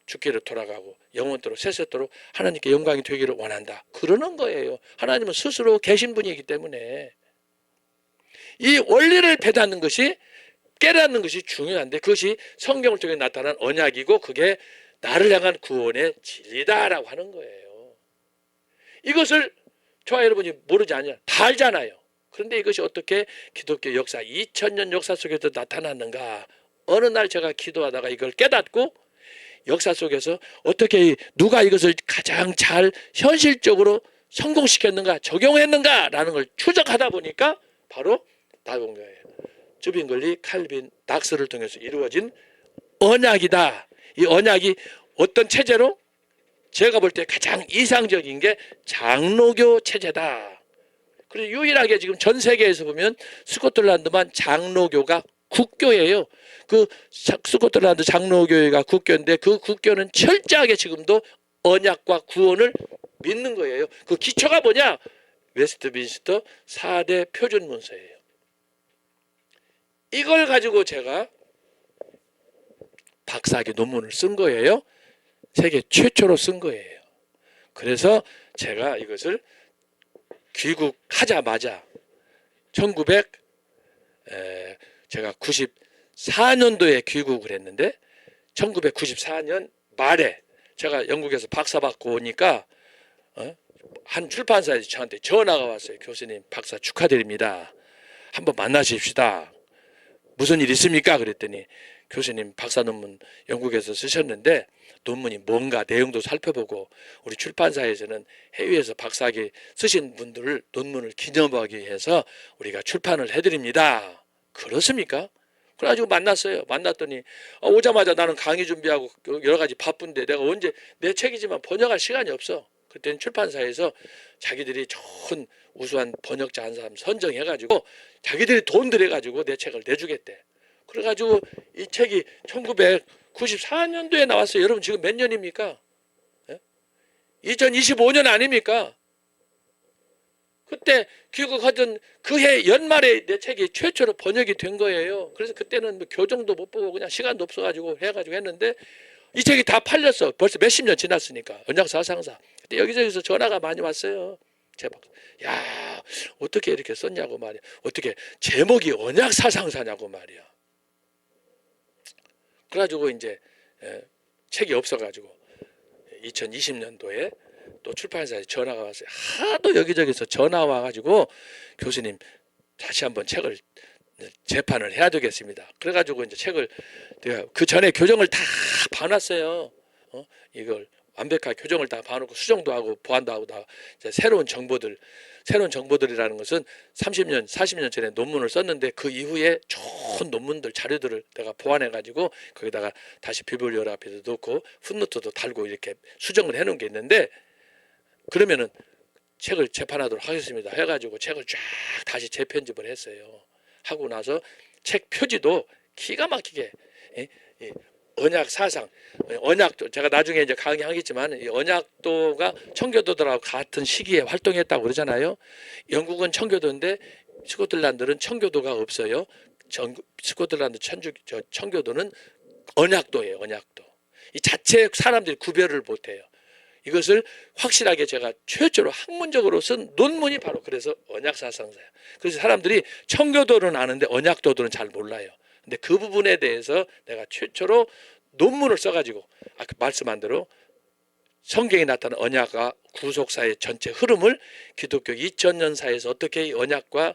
주께로 돌아가고 영원토록 세세토록 하나님께 영광이 되기를 원한다. 그러는 거예요. 하나님은 스스로 계신 분이기 때문에 이 원리를 깨닫는 것이 중요한데, 그것이 성경을 통해 나타난 언약이고 그게 나를 향한 구원의 진리다라고 하는 거예요. 이것을 저와 여러분이 모르지 않냐? 다 알잖아요. 그런데 이것이 어떻게 기독교 역사 2000년 역사 속에서 나타났는가? 어느 날 제가 기도하다가 이걸 깨닫고 역사 속에서 어떻게 누가 이것을 가장 잘 현실적으로 성공시켰는가, 적용했는가라는 걸 추적하다 보니까 바로 나온 거예요. 주빈글리, 칼빈, 낙스를 통해서 이루어진 언약이다. 이 언약이 어떤 체제로? 제가 볼 때 가장 이상적인 게 장로교 체제다. 그리고 유일하게 지금 전 세계에서 보면 스코틀랜드만 장로교가 국교예요. 그 스코틀랜드 장로교회가 국교인데 그 국교는 철저하게 지금도 언약과 구원을 믿는 거예요. 그 기초가 뭐냐? 웨스트민스터 4대 표준 문서예요. 이걸 가지고 제가 박사학위 논문을 쓴 거예요. 세계 최초로 쓴 거예요. 그래서 제가 이것을 귀국하자마자 제가 94년도에 귀국을 했는데 1994년 말에 제가 영국에서 박사 받고 오니까 한 출판사에서 저한테 전화가 왔어요. 교수님 박사 축하드립니다. 한번 만나십시다. 무슨 일 있습니까? 그랬더니 교수님 박사 논문 영국에서 쓰셨는데 논문이 뭔가 내용도 살펴보고 우리 출판사에서는 해외에서 박사학위 쓰신 분들을 논문을 기념하기 위해서 우리가 출판을 해드립니다. 그렇습니까? 그래가지고 만났어요. 만났더니 오자마자 나는 강의 준비하고 여러 가지 바쁜데 내가 언제 내 책이지만 번역할 시간이 없어. 그때는 출판사에서 자기들이 좋은 우수한 번역자 한 사람 선정해가지고 자기들이 돈 들여가지고 내 책을 내주겠대. 그래가지고 이 책이 1994년도에 나왔어요. 여러분 지금 몇 년입니까? 2025년 아닙니까? 그때 귀국하던 그 해 연말에 내 책이 최초로 번역이 된 거예요. 그래서 그때는 뭐 교정도 못 보고 그냥 시간도 없어가지고 해가지고 했는데 이 책이 다 팔렸어. 벌써 몇십 년 지났으니까. 언약사상사. 그때 여기저기서 전화가 많이 왔어요. 제발. 야 어떻게 이렇게 썼냐고 말이야. 어떻게 제목이 언약사상사냐고 말이야. 그래가지고 이제 책이 없어가지고 2020년도에 또 출판사에 전화가 왔어요. 하도 여기저기서 전화 와가지고 교수님 다시 한번 책을 재판을 해야 되겠습니다. 그래가지고 이제 책을 내가 그 전에 교정을 다 봐놨어요. 이걸 완벽하게 교정을 다 봐놓고 수정도 하고 보완도 하고 다 이제 새로운 정보들이라는 것은 30년, 40년 전에 논문을 썼는데 그 이후에 좋은 논문들, 자료들을 내가 보완해가지고 거기다가 다시 비블리오그래피도 넣고 풋노트도 달고 이렇게 수정을 해놓은 게 있는데 그러면은 책을 재판하도록 하겠습니다. 해가지고 책을 쫙 다시 재편집을 했어요. 하고 나서 책 표지도 기가 막히게 언약 사상, 언약도 제가 나중에 이제 강의하겠지만 이 언약도가 청교도들하고 같은 시기에 활동했다고 그러잖아요. 영국은 청교도인데 스코틀랜드는 청교도가 없어요. 스코틀랜드 청교도는 언약도예요. 언약도. 이 자체 사람들이 구별을 못해요. 이것을 확실하게 제가 최초로 학문적으로 쓴 논문이 바로 그래서 언약사상사예요. 그래서 사람들이 청교도는 아는데 언약도들은 잘 몰라요. 근데 그 부분에 대해서 내가 최초로 논문을 써가지고 아까 말씀한 대로 성경에 나타난 언약과 구속사의 전체 흐름을 기독교 2000년사에서 어떻게 언약과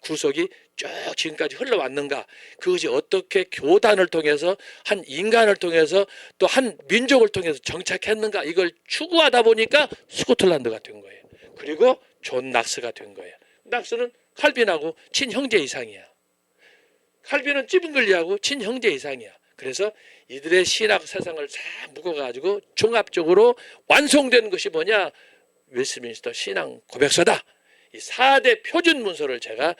구속이 쭉 지금까지 흘러왔는가, 그것이 어떻게 교단을 통해서 한 인간을 통해서 또 한 민족을 통해서 정착했는가, 이걸 추구하다 보니까 스코틀랜드가 된 거예요. 그리고 존 낙스가 된 거예요. 낙스는 칼빈하고 친형제 이상이야. 칼빈은 찌븐글리하고 친형제 이상이야. 그래서 이들의 신학 세상을 다 묶어가지고 종합적으로 완성된 것이 뭐냐? 웨스트민스터 신앙 고백서다. 이 4대 표준 문서를 제가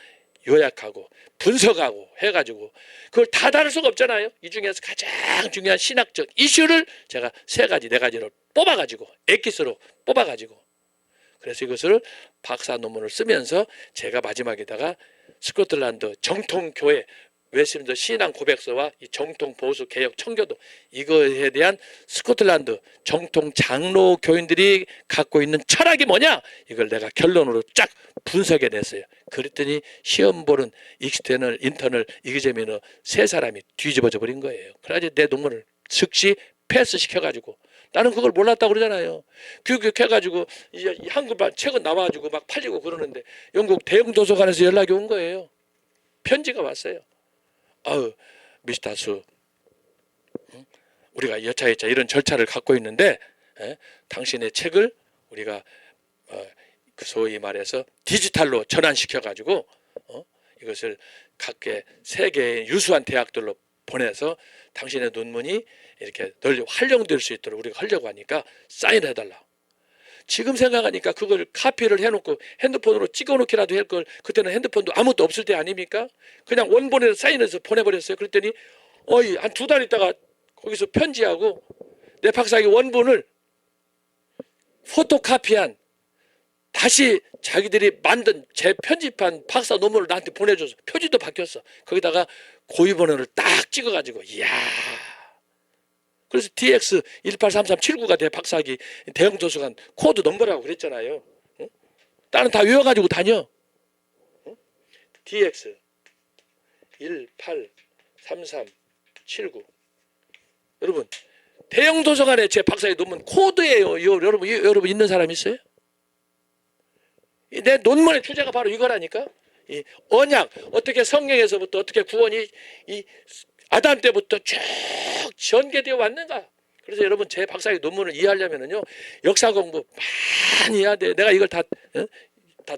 요약하고 분석하고 해가지고 그걸 다 다룰 수가 없잖아요. 이 중에서 가장 중요한 신학적 이슈를 제가 3가지, 4가지를 뽑아가지고 엑기스로 뽑아가지고 그래서 이것을 박사 논문을 쓰면서 제가 마지막에다가 스코틀랜드 정통교회 웨스트민스터 신앙 고백서와 이 정통 보수 개혁 청교도 이거에 대한 스코틀랜드 정통 장로 교인들이 갖고 있는 철학이 뭐냐, 이걸 내가 결론으로 쫙 분석해 냈어요. 그랬더니 시험 보는 익스터널 인터널 이기재미는 3사람이 뒤집어져 버린 거예요. 그래가지고 내 논문을 즉시 패스 시켜가지고 나는 그걸 몰랐다고 그러잖아요. 교육해가지고 이제 한국판 책은 나와가지고 막 팔리고 그러는데 영국 대형 도서관에서 연락이 온 거예요. 편지가 왔어요. 아우 미스터 수, 우리가 여차여차 이런 절차를 갖고 있는데 당신의 책을 우리가 그 소위 말해서 디지털로 전환시켜 가지고 이것을 각계 세계의 유수한 대학들로 보내서 당신의 논문이 이렇게 널리 활용될 수 있도록 우리가 하려고 하니까 사인해달라. 지금 생각하니까 그걸 카피를 해놓고 핸드폰으로 찍어놓기라도 할 걸, 그때는 핸드폰도 아무것도 없을 때 아닙니까? 그냥 원본에서 사인해서 보내버렸어요. 그랬더니 한 2달 있다가 거기서 편지하고 내 박사학위 원본을 포토카피한 다시 자기들이 만든 재편집한 박사 논문을 나한테 보내줘서 표지도 바뀌었어. 거기다가 고유번호를 딱 찍어가지고 이야. 그래서 DX183379가 내 박사학위 대형 도서관 코드 넘버라고 그랬잖아요. 응? 나는 다 외워가지고 다녀. 응? DX183379. 여러분 대형 도서관에 제 박사학위 논문 코드예요. 여러분 있는 사람 있어요? 내 논문의 주제가 바로 이거라니까. 이 언약 어떻게 성경에서부터 어떻게 구원이 이 아담 때부터 쭉 전개되어 왔는가. 그래서 여러분 제 박사의 논문을 이해하려면요 역사 공부 많이 해야 돼. 내가 이걸 다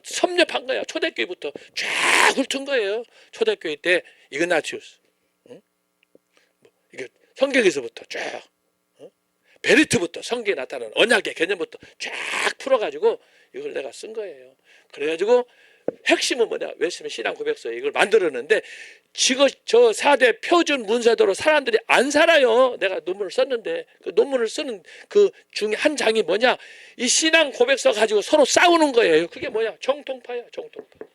섭렵한 거야. 초대교회부터 쫙 훑은 거예요. 초대교회 때 이그나티우스, 이게 성경에서부터 쫙 베리트부터 성경에 나타나는 언약의 개념부터 쫙 풀어가지고 이걸 내가 쓴 거예요. 그래가지고 핵심은 뭐냐? 웨스트민 신앙 고백서에 이걸 만들었는데 지금 저 4대 표준 문서대로 사람들이 안 살아요. 내가 논문을 썼는데 그 논문을 쓰는 그 중에 한 장이 뭐냐? 이 신앙 고백서 가지고 서로 싸우는 거예요. 그게 뭐야? 정통파야, 정통파.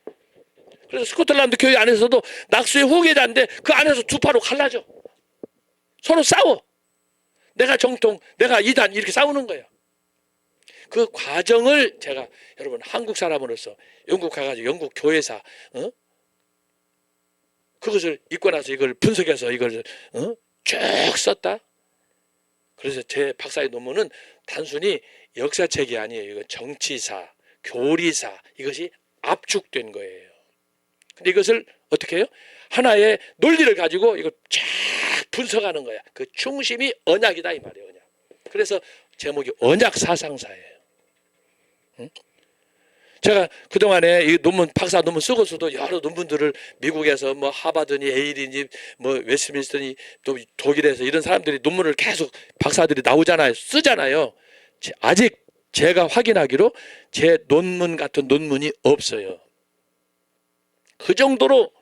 그래서 스코틀랜드 교회 안에서도 낙수의 후계자인데 그 안에서 두 파로 갈라져. 서로 싸워. 내가 정통, 내가 이단 이렇게 싸우는 거예요. 그 과정을 제가 여러분 한국 사람으로서 영국 가가지고 영국 교회사 그것을 읽고 나서 이걸 분석해서 이걸 쭉 썼다. 그래서 제 박사의 논문은 단순히 역사책이 아니에요. 이거 정치사, 교리사 이것이 압축된 거예요. 근데 이것을 어떻게 해요? 하나의 논리를 가지고 이걸 쫙 분석하는 거야. 그 중심이 언약이다 이 말이에요. 언약. 그래서 제목이 언약 사상사예요. 응? 제가 그동안에 이 논문 박사 논문 쓰고서도 여러 논문들을 미국에서 뭐 하버드니 에일이니 뭐 웨스트민스터니 또 독일에서 이런 사람들이 논문을 계속 박사들이 나오잖아요. 쓰잖아요. 아직 제가 확인하기로 제 논문 같은 논문이 없어요. 그 정도로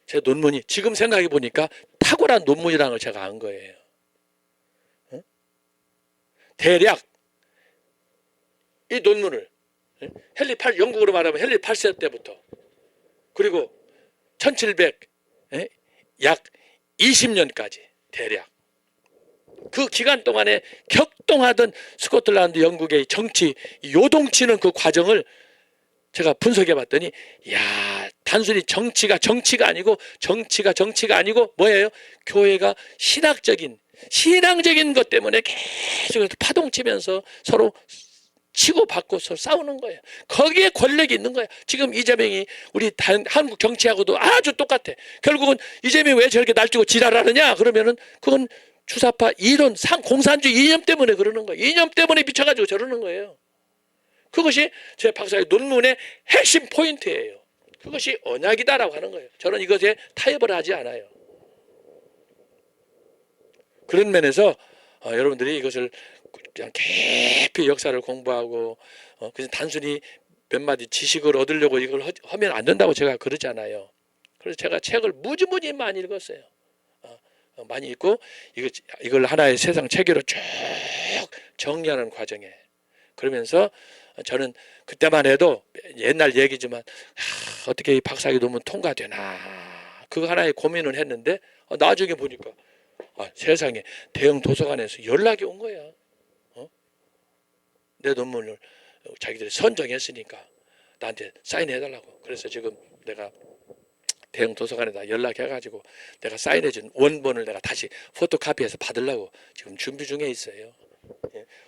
제 논문이 지금 생각해 보니까 탁월한 논문이라는 걸 제가 안 거예요. 응? 대략 이 논문을 헨리 8 영국으로 말하면 헨리 8세 때부터 그리고 1700 약 20년까지 대략 그 기간 동안에 격동하던 스코틀랜드 영국의 정치 요동치는 그 과정을 제가 분석해 봤더니 야 단순히 정치가 아니고 정치가 아니고 뭐예요? 교회가 신앙적인 것 때문에 계속 파동치면서 서로 치고받고 서로 싸우는 거예요. 거기에 권력이 있는 거예요. 지금 이재명이 우리 한국 정치하고도 아주 똑같아. 결국은 이재명이 왜 저렇게 날뛰고 지랄하느냐 그러면은 그건 주사파 이론 공산주의 이념 때문에 그러는 거예요. 이념 때문에 미쳐가지고 저러는 거예요. 그것이 제 박사의 논문의 핵심 포인트예요. 그것이 언약이다라고 하는 거예요. 저는 이것에 타협을 하지 않아요. 그런 면에서 여러분들이 이것을 그냥 깊이 역사를 공부하고 그냥 단순히 몇 마디 지식을 얻으려고 이걸 하면 안 된다고 제가 그러잖아요. 그래서 제가 책을 무지무지 많이 읽었어요. 많이 읽고 이걸 하나의 세상 체계로 쭉 정리하는 과정에 그러면서 저는 그때만 해도 옛날 얘기지만 어떻게 이 박사학위 논문 통과되나 그거 하나의 고민을 했는데 나중에 보니까 세상에 대형 도서관에서 연락이 온 거야. 내 논문을 자기들이 선정했으니까 나한테 사인해달라고. 그래서 지금 내가 대형 도서관에다 연락해가지고 내가 사인해준 원본을 내가 다시 포토카피해서 받으려고 지금 준비 중에 있어요.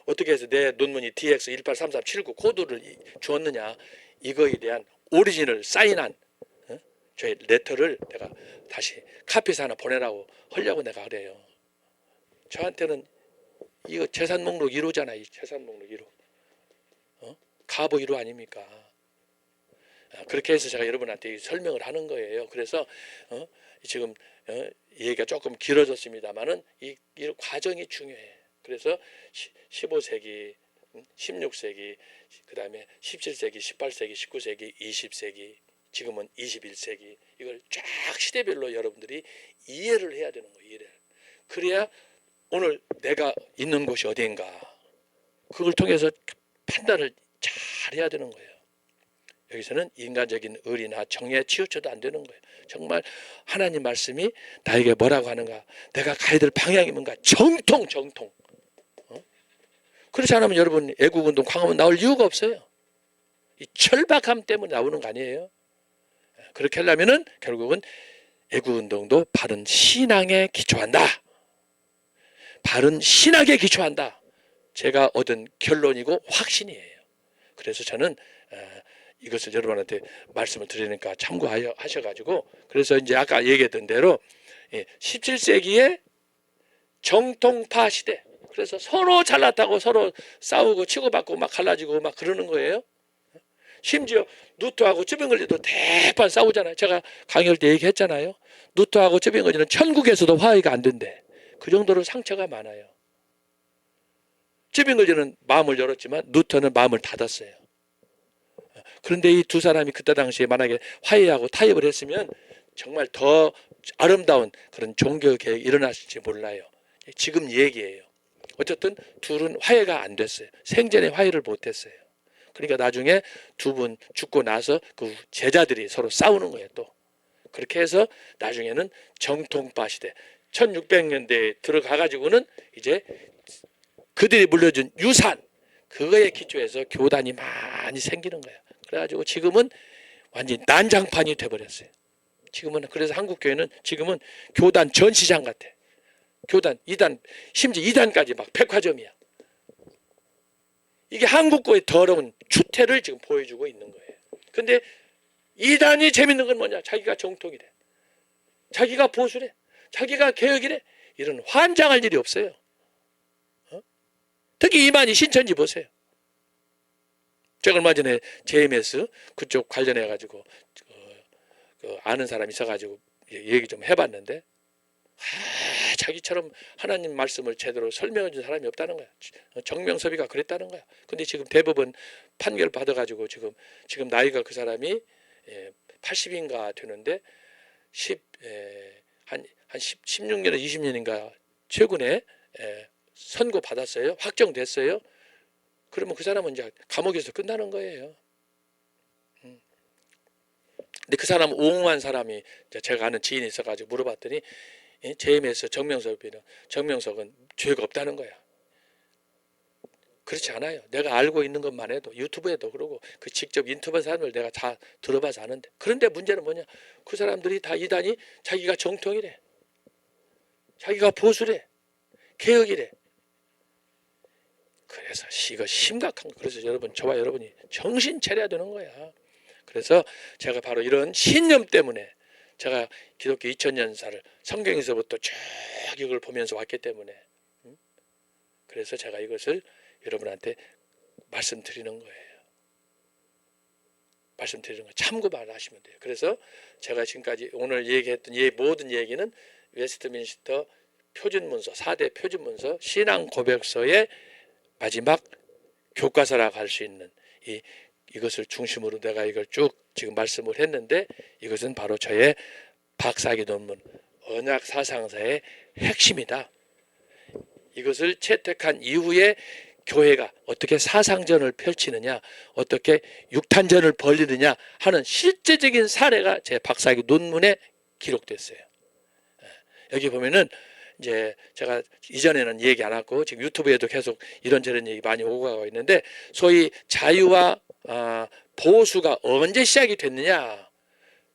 어떻게 해서 내 논문이 DX183379 코드를 주었느냐 이거에 대한 오리지널 사인한 저희 레터를 내가 다시 카피해서 하나 보내라고 하려고 내가 그래요. 저한테는 이거 재산 목록 1호잖아. 이 재산 목록 1호. 가보 1호 아닙니까? 그렇게 해서 제가 여러분한테 설명을 하는 거예요. 그래서 지금 얘기가 조금 길어졌습니다만은 이 과정이 중요해. 그래서 15세기, 16세기, 그 다음에 17세기, 18세기, 19세기, 20세기, 지금은 21세기 이걸 쫙 시대별로 여러분들이 이해를 해야 되는 거예요. 이해를. 그래야 오늘 내가 있는 곳이 어디인가 그걸 통해서 판단을 잘 해야 되는 거예요. 여기서는 인간적인 의리나 정의에 치우쳐도 안 되는 거예요. 정말 하나님 말씀이 나에게 뭐라고 하는가, 내가 가야 될 방향이 뭔가, 정통. 그렇지 않으면 여러분 애국운동 광화문 나올 이유가 없어요. 이 철박함 때문에 나오는 거 아니에요. 그렇게 하려면은 결국은 애국운동도 바른 신앙에 기초한다. 바른 신학에 기초한다. 제가 얻은 결론이고 확신이에요. 그래서 저는 이것을 여러분한테 말씀을 드리니까 참고하셔가지고, 그래서 이제 아까 얘기했던 대로 17세기의 정통파 시대, 그래서 서로 잘났다고 서로 싸우고 치고받고 막 갈라지고 막 그러는 거예요. 심지어 누트하고 쯔빙글리도 대판 싸우잖아요. 제가 강의할 때 얘기했잖아요. 누트하고 쯔빙글리는 천국에서도 화해가 안 된대. 그 정도로 상처가 많아요. 쯔빙글리는 마음을 열었지만 누트는 마음을 닫았어요. 그런데 이 두 사람이 그때 당시에 만약에 화해하고 타협을 했으면 정말 더 아름다운 그런 종교 개혁이 일어났을지 몰라요. 지금 얘기예요. 어쨌든 둘은 화해가 안 됐어요. 생전에 화해를 못했어요. 그러니까 나중에 두 분 죽고 나서 그 제자들이 서로 싸우는 거예요. 또 그렇게 해서 나중에는 정통파 시대 1600년대에 들어가 가지고는 이제 그들이 물려준 유산, 그거에 기초해서 교단이 많이 생기는 거예요. 그래가지고 지금은 완전히 난장판이 돼버렸어요. 지금은 그래서 한국교회는 지금은 교단 전시장 같아. 교단 2단, 심지어 2단까지 막 백화점이야. 이게 한국교회의 더러운 추태를 지금 보여주고 있는 거예요. 근데 2단이 재밌는 건 뭐냐? 자기가 정통이래, 자기가 보수래, 자기가 개혁이래. 이런 환장할 일이 없어요. 특히 이만희 신천지 보세요. 제가 얼마 전에 JMS 그쪽 관련해 가지고 아는 사람이 있어가지고 얘기 좀 해봤는데, 자기처럼 하나님 말씀을 제대로 설명해 준 사람이 없다는 거야. 정명섭이가 그랬다는 거야. 근데 지금 대법원 판결 받아가지고 지금 나이가 그 사람이 80인가 되는데 16년에 20년인가 최근에 선고 받았어요. 확정됐어요. 그러면 그 사람은 이제 감옥에서 끝나는 거예요. 근데 그 사람 옹호한 사람이 제가 아는 지인이 있어가지고 물어봤더니 JMS 정명석은 죄가 없다는 거야. 그렇지 않아요. 내가 알고 있는 것만 해도 유튜브에도 그러고 그 직접 인터뷰한 사람을 내가 다 들어봐서 아는데, 그런데 문제는 뭐냐? 그 사람들이 다 이단이 자기가 정통이래, 자기가 보수래, 개혁이래. 그래서 이거 심각한 거. 그래서 여러분, 저와 여러분이 정신 차려야 되는 거야. 그래서 제가 바로 이런 신념 때문에 제가 기독교 2000년사를 성경에서부터 쭉 이걸 보면서 왔기 때문에, 그래서 제가 이것을 여러분한테 말씀드리는 거예요. 말씀드리는 거 참고만 하시면 돼요. 그래서 제가 지금까지 오늘 얘기했던 이 모든 얘기는 웨스트민스터 표준문서, 4대 표준문서 신앙 고백서의 마지막 교과서라고 할 수 있는 이것을 중심으로 내가 이걸 쭉 지금 말씀을 했는데, 이것은 바로 저의 박사학위 논문 언약 사상사의 핵심이다. 이것을 채택한 이후에 교회가 어떻게 사상전을 펼치느냐, 어떻게 육탄전을 벌이느냐 하는 실제적인 사례가 제 박사학위 논문에 기록됐어요. 여기 보면은 이제 제가 이전에는 얘기 안 하고 지금 유튜브에도 계속 이런저런 얘기 많이 오고 가고 있는데, 소위 자유와 보수가 언제 시작이 됐느냐,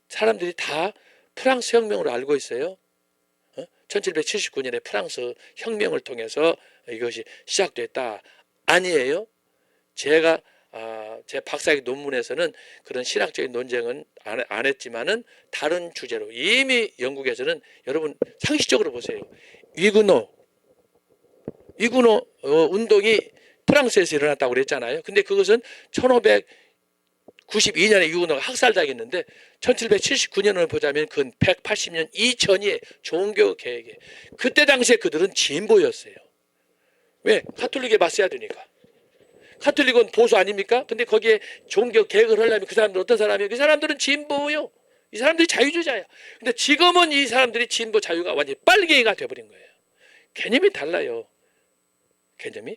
사람들이 다 프랑스 혁명으로 알고 있어요. 1779년에 프랑스 혁명을 통해서 이것이 시작됐다. 아니에요. 제가 제 박사학위 논문에서는 그런 신학적인 논쟁은 안 했지만은 다른 주제로 이미 영국에서는, 여러분 상식적으로 보세요. 위그노 운동이 프랑스에서 일어났다고 그랬잖아요. 근데 그것은 1592년에 위그노가 학살당했는데 1779년을 보자면 그건 180년 이전의 종교 개혁에, 그때 당시에 그들은 진보였어요. 왜? 가톨릭에 맞서야 되니까. 가톨릭은 보수 아닙니까? 근데 거기에 종교 개혁을 하려면 그 사람들 어떤 사람이에요? 그 사람들은 진보요. 이 사람들이 자유주의자예요. 근데 지금은 이 사람들이 진보 자유가 완전히 빨갱이가 돼버린 거예요. 개념이 달라요. 개념이.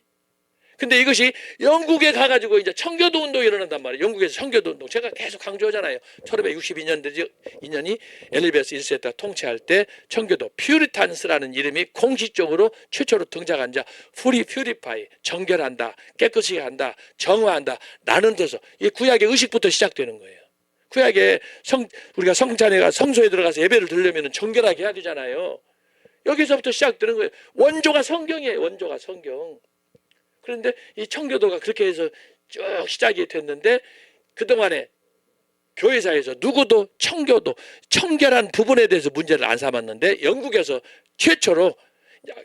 근데 이것이 영국에 가가지고 이제 청교도 운동이 일어난단 말이에요. 영국에서 청교도 운동. 제가 계속 강조하잖아요. 1562년이 엘리베스 1세가 통치할 때 청교도 퓨리탄스라는 이름이 공식적으로 최초로 등장한 자, 퓨리파이, 정결한다, 깨끗이 한다, 정화한다, 라는 데서 이 구약의 의식부터 시작되는 거예요. 구약에 우리가 성찬회가 성소에 들어가서 예배를 드리려면 정결하게 해야 되잖아요. 여기서부터 시작되는 거예요. 원조가 성경이에요. 원조가 성경. 그런데 이 청교도가 그렇게 해서 쭉 시작이 됐는데 그동안에 교회사에서 누구도 청교도, 청결한 부분에 대해서 문제를 안 삼았는데 영국에서 최초로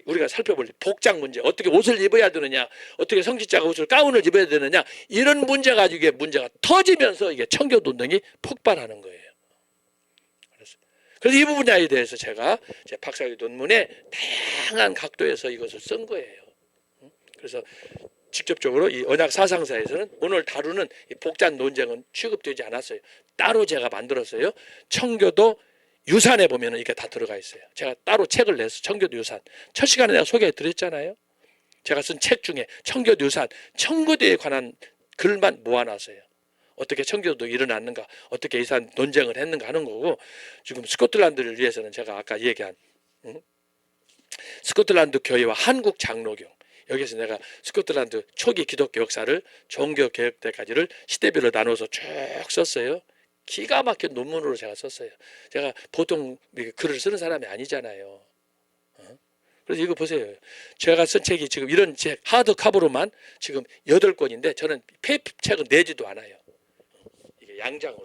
우리가 살펴볼 복장 문제, 어떻게 옷을 입어야 되느냐, 어떻게 성직자가 가운을 입어야 되느냐, 이런 문제 가지고 이게 문제가 터지면서 이게 청교도 운동이 폭발하는 거예요. 그래서 이 분야에 대해서 제가 제 박사학위 논문에 다양한 각도에서 이것을 쓴 거예요. 그래서 직접적으로 이 언약 사상사에서는 오늘 다루는 이 복장 논쟁은 취급되지 않았어요. 따로 제가 만들었어요. 청교도 유산에 보면 이게 다 들어가 있어요. 제가 따로 책을 내서 청교도 유산. 첫 시간에 내가 소개해 드렸잖아요. 제가 쓴 책 중에 청교도 유산, 청교도에 관한 글만 모아놨어요. 어떻게 청교도 일어났는가, 어떻게 이산 논쟁을 했는가 하는 거고, 지금 스코틀랜드를 위해서는 제가 아까 얘기한 스코틀랜드 교회와 한국 장로교, 여기서 내가 스코틀랜드 초기 기독교 역사를 종교개혁 때까지를 시대별로 나눠서 쭉 썼어요. 기가 막힌 논문으로 제가 썼어요. 제가 보통 글을 쓰는 사람이 아니잖아요. 그래서 이거 보세요. 제가 쓴 책이 지금 이런 책 하드카버로만 지금 8권인데 저는 페이퍼책은 내지도 않아요. 이게 양장으로.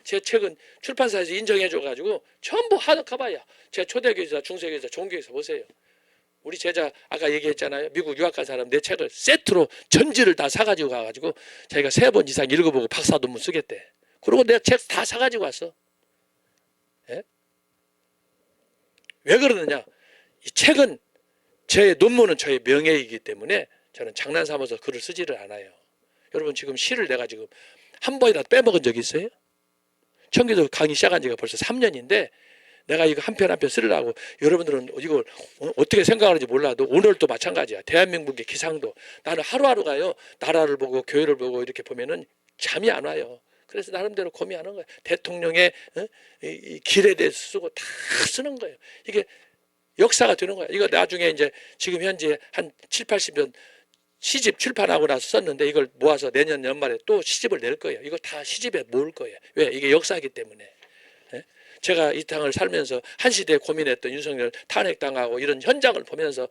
제 책은 출판사에서 인정해줘가지고 전부 하드카버야. 제 초대교회사, 중세교회사, 종교회사 보세요. 우리 제자 아까 얘기했잖아요. 미국 유학 간 사람 내 책을 세트로 전지를 다 사가지고 가가지고 자기가 3번 이상 읽어보고 박사 논문 쓰겠대. 그리고 내가 책 다 사가지고 왔어. 예? 왜 그러느냐? 이 책은 제 논문은 저의 명예이기 때문에 저는 장난 삼아서 글을 쓰지를 않아요. 여러분 지금 시를 내가 지금 한 번이라도 빼먹은 적이 있어요? 청교도 강의 시작한 지가 벌써 3년인데 내가 이거 한 편 한 편 쓰려고 여러분들은 이걸 어떻게 생각하는지 몰라도 오늘도 마찬가지야. 대한민국의 기상도 나는 하루하루가요. 나라를 보고 교회를 보고 이렇게 보면은 잠이 안 와요. 그래서 나름대로 고민하는 거예요. 대통령의 이 길에 대해서 쓰고 다 쓰는 거예요. 이게 역사가 되는 거예요. 이거 나중에 이제 지금 현재 한 7, 80년 시집 출판하고 나서 썼는데 이걸 모아서 내년 연말에 또 시집을 낼 거예요. 이거 다 시집에 모을 거예요. 왜? 이게 역사이기 때문에. 제가 이 땅을 살면서 한 시대에 고민했던 윤석열 탄핵당하고 이런 현장을 보면서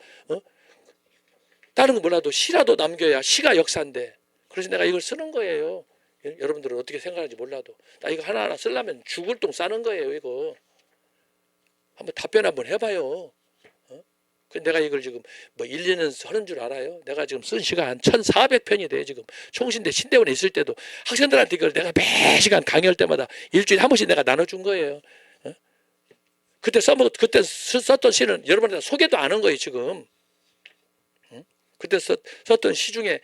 다른 거 몰라도 시라도 남겨야 시가 역사인데 그래서 내가 이걸 쓰는 거예요. 여러분들은 어떻게 생각하는지 몰라도 나 이거 하나하나 쓰려면 죽을 똥 싸는 거예요. 이거 한번 답변 한번 해봐요. 내가 이걸 지금 뭐 1, 2년 하는 줄 알아요? 내가 지금 쓴 시간 한 1400편이 돼요. 지금 총신대 신대원에 있을 때도 학생들한테 이걸 내가 매 시간 강의할 때마다 일주일에 한 번씩 내가 나눠준 거예요. 그때 썼던 시는 여러분한테 소개도 안 한 거예요. 지금 그때 썼던 시 중에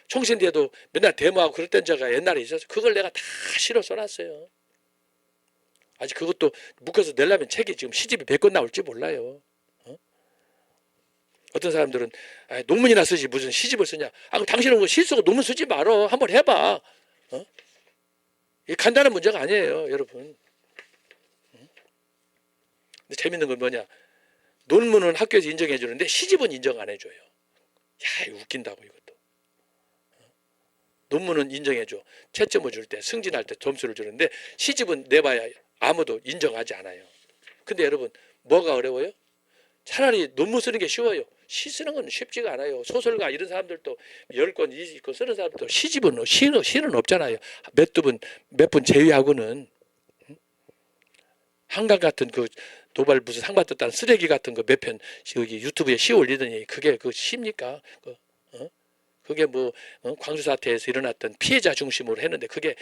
총신대도 맨날 데모하고 그랬던 적가 옛날에 있어서 그걸 내가 다 시로 써놨어요. 아직 그것도 묶어서 내려면 책이 지금 시집이 몇 권 나올지 몰라요. 어떤 사람들은 논문이나 쓰지 무슨 시집을 쓰냐. 그럼 당신은 뭐 시 쓰고 논문 쓰지 말어. 한번 해봐. 이게 간단한 문제가 아니에요. 여러분. 근데 재밌는 건 뭐냐. 논문은 학교에서 인정해 주는데 시집은 인정 안 해줘요. 야, 이거 웃긴다고 이것도. 논문은 인정해 줘. 채점을 줄 때 승진할 때 점수를 주는데 시집은 내봐야 아무도 인정하지 않아요. 근데 여러분 뭐가 어려워요? 차라리 논문 쓰는 게 쉬워요. 시 쓰는 건 쉽지가 않아요. 소설가 이런 사람들도 10권, 20권 쓰는 사람들도 시는 없잖아요. 몇 분 제외하고는. 한강 같은 그 도발 무슨 상 받았다는 쓰레기 같은 거 몇 편 여기 유튜브에 시 올리더니 그게 그 시입니까? 그게 뭐 광주 사태에서 일어났던 피해자 중심으로 했는데 그게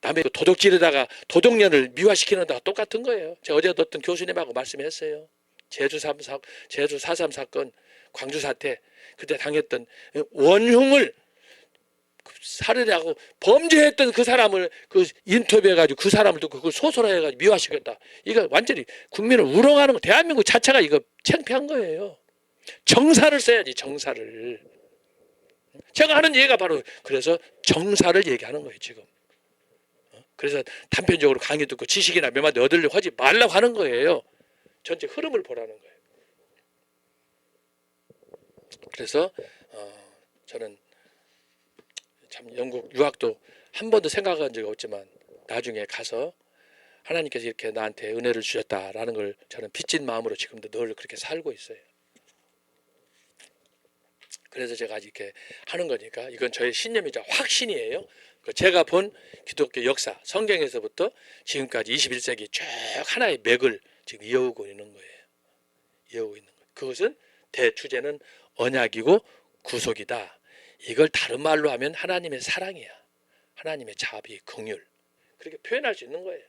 남의 도둑질에다가 도둑년을 미화시키는 데가 똑같은 거예요. 제가 어제 어떤 교수님하고 말씀했어요. 제주 4.3 사건, 광주 사태 그때 당했던 원흉을 살해하고 범죄했던 그 사람을 그 인터뷰해가지고 그 사람을 듣고 그걸 소설화해가지고 미화시켰다. 이거 완전히 국민을 우롱하는 거. 대한민국 자체가 이거 창피한 거예요. 정사를 써야지, 정사를. 제가 하는 얘기가 바로 그래서 정사를 얘기하는 거예요 지금. 그래서 단편적으로 강의 듣고 지식이나 몇 마디 얻으려고 하지 말라고 하는 거예요. 전체 흐름을 보라는 거예요. 그래서 저는 참 영국 유학도 한 번도 생각한 적이 없지만 나중에 가서 하나님께서 이렇게 나한테 은혜를 주셨다라는 걸 저는 빚진 마음으로 지금도 늘 그렇게 살고 있어요. 그래서 제가 이렇게 하는 거니까 이건 저의 신념이자 확신이에요. 제가 본 기독교 역사, 성경에서부터 지금까지 21세기 쭉 하나의 맥을 지금 이어오고 있는 거예요. 이어오고 있는 거예요. 그것은 대주제는 언약이고 구속이다. 이걸 다른 말로 하면 하나님의 사랑이야. 하나님의 자비, 긍휼. 그렇게 표현할 수 있는 거예요.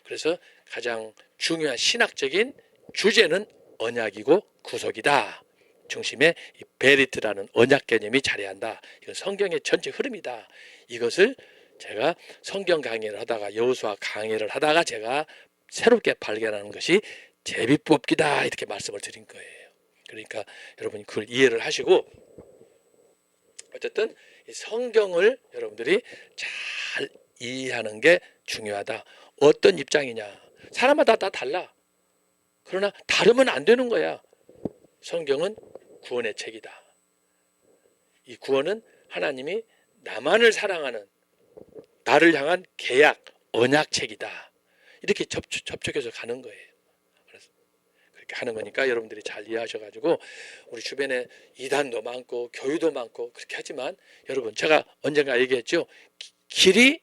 그래서 가장 중요한 신학적인 주제는 언약이고 구속이다. 중심에 이 베리트라는 언약 개념이 자리해야 한다. 이건 성경의 전체 흐름이다. 이것을 제가 성경 강의를 하다가 여호수아 강의를 하다가 제가 새롭게 발견하는 것이 제비뽑기다 이렇게 말씀을 드린 거예요. 그러니까 여러분이 그걸 이해를 하시고 어쨌든 이 성경을 여러분들이 잘 이해하는 게 중요하다. 어떤 입장이냐. 사람마다 다 달라. 그러나 다르면 안 되는 거야. 성경은 구원의 책이다. 이 구원은 하나님이 나만을 사랑하는 나를 향한 계약, 언약책이다. 이렇게 접촉해서 가는 거예요. 그래서 그렇게 하는 거니까 여러분들이 잘 이해하셔가지고 우리 주변에 이단도 많고 교회도 많고 그렇게 하지만 여러분 제가 언젠가 얘기했죠. 길이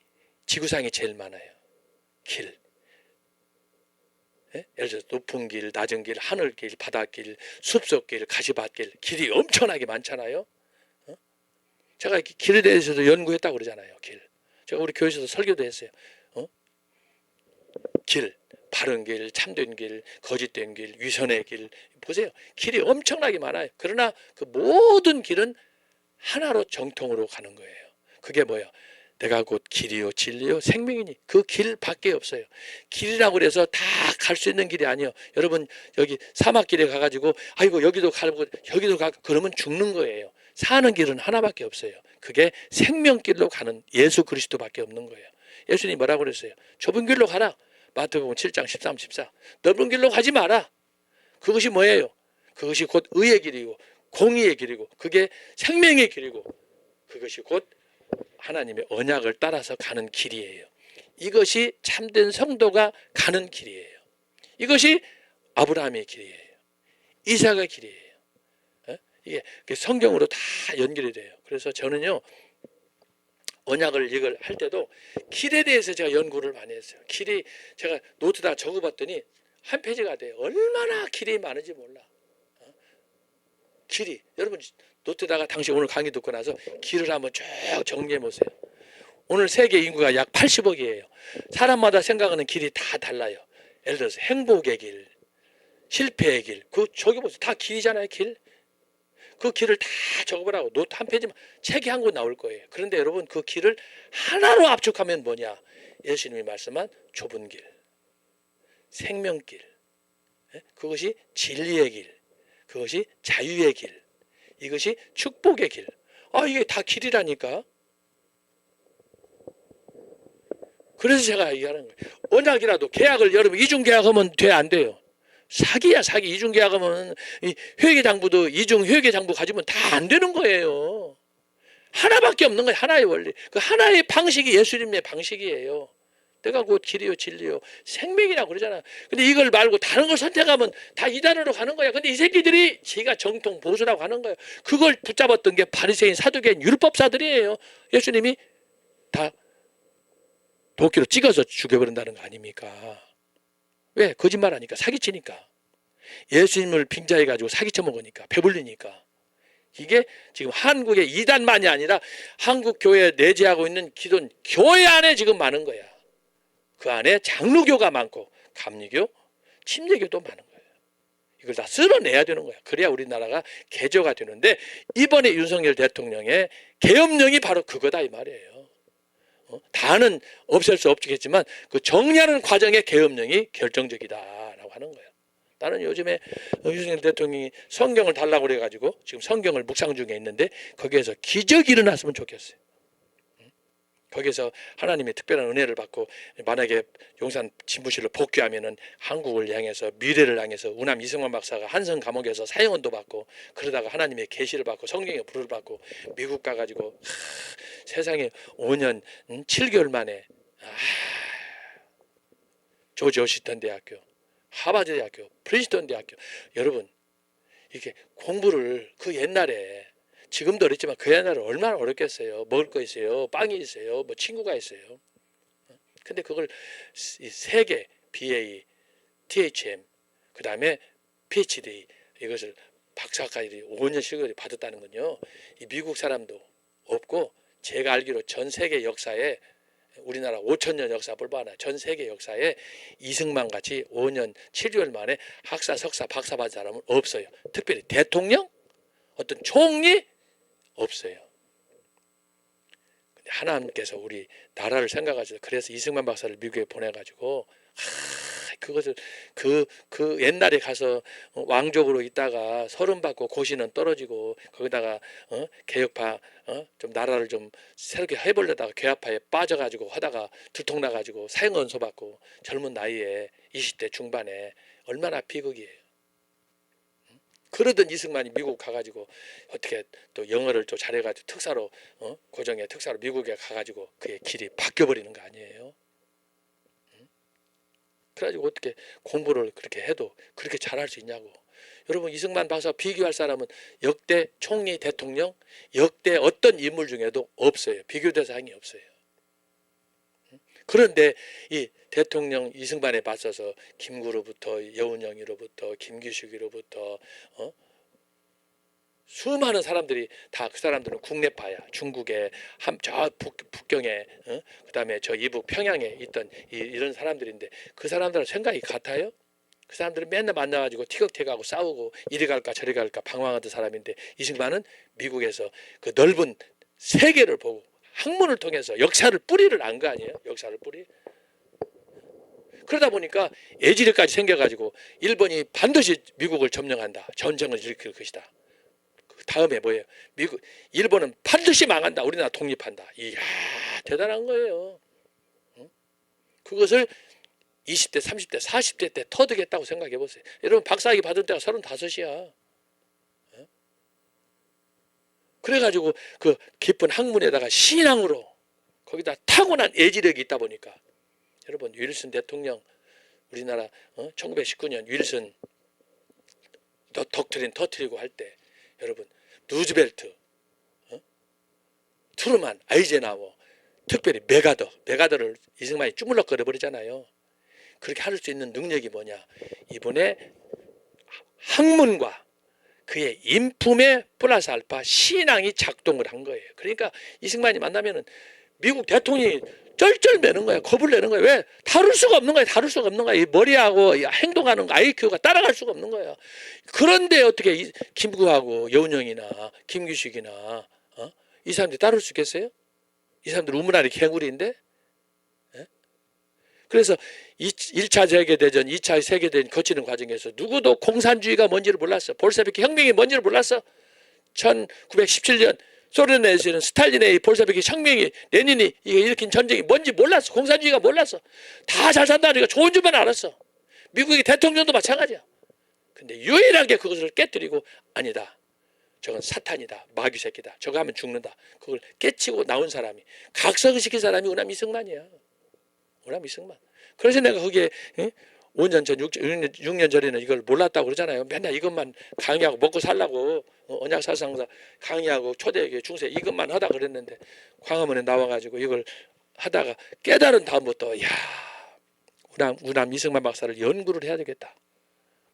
지구상에 제일 많아요. 길. 예를 들어서 높은 길, 낮은 길, 하늘길, 바닷길, 숲속길, 가시밭길 길이 엄청나게 많잖아요. 제가 길에 대해서도 연구했다고 그러잖아요. 길. 제가 우리 교회에서도 설교도 했어요. 길, 바른 길, 참된 길, 거짓된 길, 위선의 길 보세요. 길이 엄청나게 많아요. 그러나 그 모든 길은 하나로 정통으로 가는 거예요. 그게 뭐야? 내가 곧 길이요 진리요 생명이니 그 길밖에 없어요. 길이라고 그래서 다 갈 수 있는 길이 아니에요. 여러분 여기 사막길에 가가지고 아이고 여기도 가고 여기도 가고 그러면 죽는 거예요. 사는 길은 하나밖에 없어요. 그게 생명길로 가는 예수 그리스도밖에 없는 거예요. 예수님이 뭐라고 그랬어요? 좁은 길로 가라. 마태복음 7장 13, 14 넓은 길로 가지 마라. 그것이 뭐예요? 그것이 곧 의의 길이고 공의의 길이고 그게 생명의 길이고 그것이 곧 하나님의 언약을 따라서 가는 길이에요. 이것이 참된 성도가 가는 길이에요. 이것이 아브라함의 길이에요. 이삭의 길이에요. 이게 성경으로 다 연결이 돼요. 그래서 저는요 언약을 이걸 할 때도 길에 대해서 제가 연구를 많이 했어요. 길이 제가 노트다 적어봤더니 한 페이지가 돼요. 얼마나 길이 많은지 몰라. 길이 여러분 노트다가 당시 오늘 강의 듣고 나서 길을 한번 쭉 정리해 보세요. 오늘 세계 인구가 약 80억이에요. 사람마다 생각하는 길이 다 달라요. 예를 들어서 행복의 길, 실패의 길, 그 저기 보세요. 다 길이잖아요. 길. 그 길을 다 적어보라고 노트 한 페이지만 책이 한 권 나올 거예요. 그런데 여러분 그 길을 하나로 압축하면 뭐냐? 예수님이 말씀한 좁은 길, 생명길, 그것이 진리의 길, 그것이 자유의 길, 이것이 축복의 길. 이게 다 길이라니까. 그래서 제가 얘기하는 거예요. 언약이라도 계약을 여러분 이중계약하면 돼 안 돼요? 사기야 사기. 이중계약하면 이 회계장부도 이중 회계장부 가지면 다 안 되는 거예요. 하나밖에 없는 거예요. 하나의 원리. 그 하나의 방식이 예수님의 방식이에요. 내가 곧 길이요 진리요 생명이라고 그러잖아. 근데 이걸 말고 다른 걸 선택하면 다 이단으로 가는 거야. 근데 이 새끼들이 지가 정통 보수라고 하는 거예요. 그걸 붙잡았던 게 바리새인 사두개인 율법사들이에요. 예수님이 다 도끼로 찍어서 죽여버린다는 거 아닙니까? 왜? 거짓말하니까 사기치니까. 예수님을 빙자해가지고 사기쳐 먹으니까 배불리니까. 이게 지금 한국의 이단만이 아니라 한국 교회에 내재하고 있는 기존 교회 안에 지금 많은 거야. 그 안에 장로교가 많고 감리교, 침례교도 많은 거예요. 이걸 다 쓸어내야 되는 거야. 그래야 우리나라가 개조가 되는데 이번에 윤석열 대통령의 계엄령이 바로 그거다 이 말이에요. 다는 없앨 수 없겠지만 그 정리하는 과정의 계엄령이 결정적이다라고 하는 거예요. 나는 요즘에 윤석열 대통령이 성경을 달라고 그래가지고 지금 성경을 묵상 중에 있는데 거기에서 기적이 일어났으면 좋겠어요. 거기서 하나님의 특별한 은혜를 받고 만약에 용산 진부실로 복귀하면은 한국을 향해서 미래를 향해서 우남 이승만 박사가 한성 감옥에서 사형언도 받고 그러다가 하나님의 계시를 받고 성령의 불을 받고 미국 가가지고 세상에 5년 7개월 만에 조지 워싱턴 대학교, 하버드 대학교, 프린스턴 대학교. 여러분 이렇게 공부를 그 옛날에 지금도 어렵지만 그 옛날에 얼마나 어렵겠어요. 먹을 거 있어요. 빵이 있어요. 뭐 친구가 있어요. 근데 그걸 세계 BA, THM 그 다음에 PhD 이것을 박사까지 5년 실력을 받았다는 건요. 이 미국 사람도 없고 제가 알기로 전 세계 역사에 우리나라 5천년 역사 불과하나 전 세계 역사에 이승만 같이 5년 7개월 만에 학사, 석사, 박사 받은 사람은 없어요. 특별히 대통령, 어떤 총리 없어요. 근데 하나님께서 우리 나라를 생각하셔서 그래서 이승만 박사를 미국에 보내가지고 그것을 그 옛날에 가서 왕족으로 있다가 서름 받고 고시는 떨어지고 거기다가 개혁파 좀 나라를 좀 새롭게 해보려다가 개혁파에 빠져가지고 하다가 들통나가지고 사형언소 받고 젊은 나이에 20대 중반에 얼마나 비극이에요. 그러던 이승만이 미국 가가지고 어떻게 또 영어를 또 잘해가지고 특사로 고정에 특사로 미국에 가가지고 그의 길이 바뀌어버리는 거 아니에요? 그래가지고 어떻게 공부를 그렇게 해도 그렇게 잘할 수 있냐고. 여러분 이승만 박사 비교할 사람은 역대 총리 대통령 역대 어떤 인물 중에도 없어요. 비교 대상이 없어요. 그런데 이 대통령 이승만에 맞서서 김구로부터 여운형이로부터 김규식이로부터 수많은 사람들이 다 그 사람들은 국내파야. 중국에 저 북경에 그다음에 저 이북 평양에 있던 이런 사람들인데 그 사람들은 생각이 같아요? 그 사람들은 맨날 만나가지고 티격태격하고 싸우고 이리 갈까 저리 갈까 방황하던 사람인데 이승만은 미국에서 그 넓은 세계를 보고 학문을 통해서 역사를 뿌리를 안 거 아니에요? 역사를 뿌리. 그러다 보니까 애지력까지 생겨가지고 일본이 반드시 미국을 점령한다. 전쟁을 일으킬 것이다. 그 다음에 뭐예요? 일본은 반드시 망한다. 우리나라 독립한다. 이야 대단한 거예요. 그것을 20대, 30대, 40대 때 터득했다고 생각해 보세요. 여러분 박사학위 받은 때가 35이야. 그래가지고 그 깊은 학문에다가 신앙으로 거기다 타고난 애지력이 있다 보니까 여러분 윌슨 대통령 우리나라 1919년 윌슨 덕트린 터트리고 할 때 여러분 루즈벨트 트루만 아이젠하워 특별히 메가더를 이승만이 쭈물럭거려 버리잖아요. 그렇게 할 수 있는 능력이 뭐냐? 이번에 학문과 그의 인품에 플러스 알파 신앙이 작동을 한 거예요. 그러니까 이승만이 만나면은 미국 대통령이 쩔쩔매는 거야. 겁을 내는 거야. 왜? 다룰 수가 없는 거야. 다룰 수가 없는 거야. 이 머리하고 행동하는 거 IQ가 따라갈 수가 없는 거야. 그런데 어떻게 김구하고 여운형이나 김규식이나 이 사람들이 따를 수 있겠어요? 이 사람들 우물안이 개구리인데? 그래서 1차 세계대전, 2차 세계대전 거치는 과정에서 누구도 공산주의가 뭔지를 몰랐어. 볼셰비키 혁명이 뭔지를 몰랐어. 1917년 소련에서는 스탈린의 볼셰비키 혁명이 레닌이 일으킨 전쟁이 뭔지 몰랐어. 공산주의가 몰랐어. 다 잘 산다니까 좋은 줄만 알았어. 미국의 대통령도 마찬가지야. 근데 유일하게 그것을 깨뜨리고 아니다. 저건 사탄이다. 마귀 새끼다. 저거 하면 죽는다. 그걸 깨치고 나온 사람이 각성을 시킨 사람이 우남 이승만이야. 우남 이승만. 그래서 내가 거기에 5년 전, 6년 전에는 이걸 몰랐다고 그러잖아요. 맨날 이것만 강의하고 먹고 살라고 언약사상사 강의하고 초대교회 중세 이것만 하다 그랬는데 광화문에 나와가지고 이걸 하다가 깨달은 다음부터 야 우남 이승만 박사를 연구를 해야 되겠다.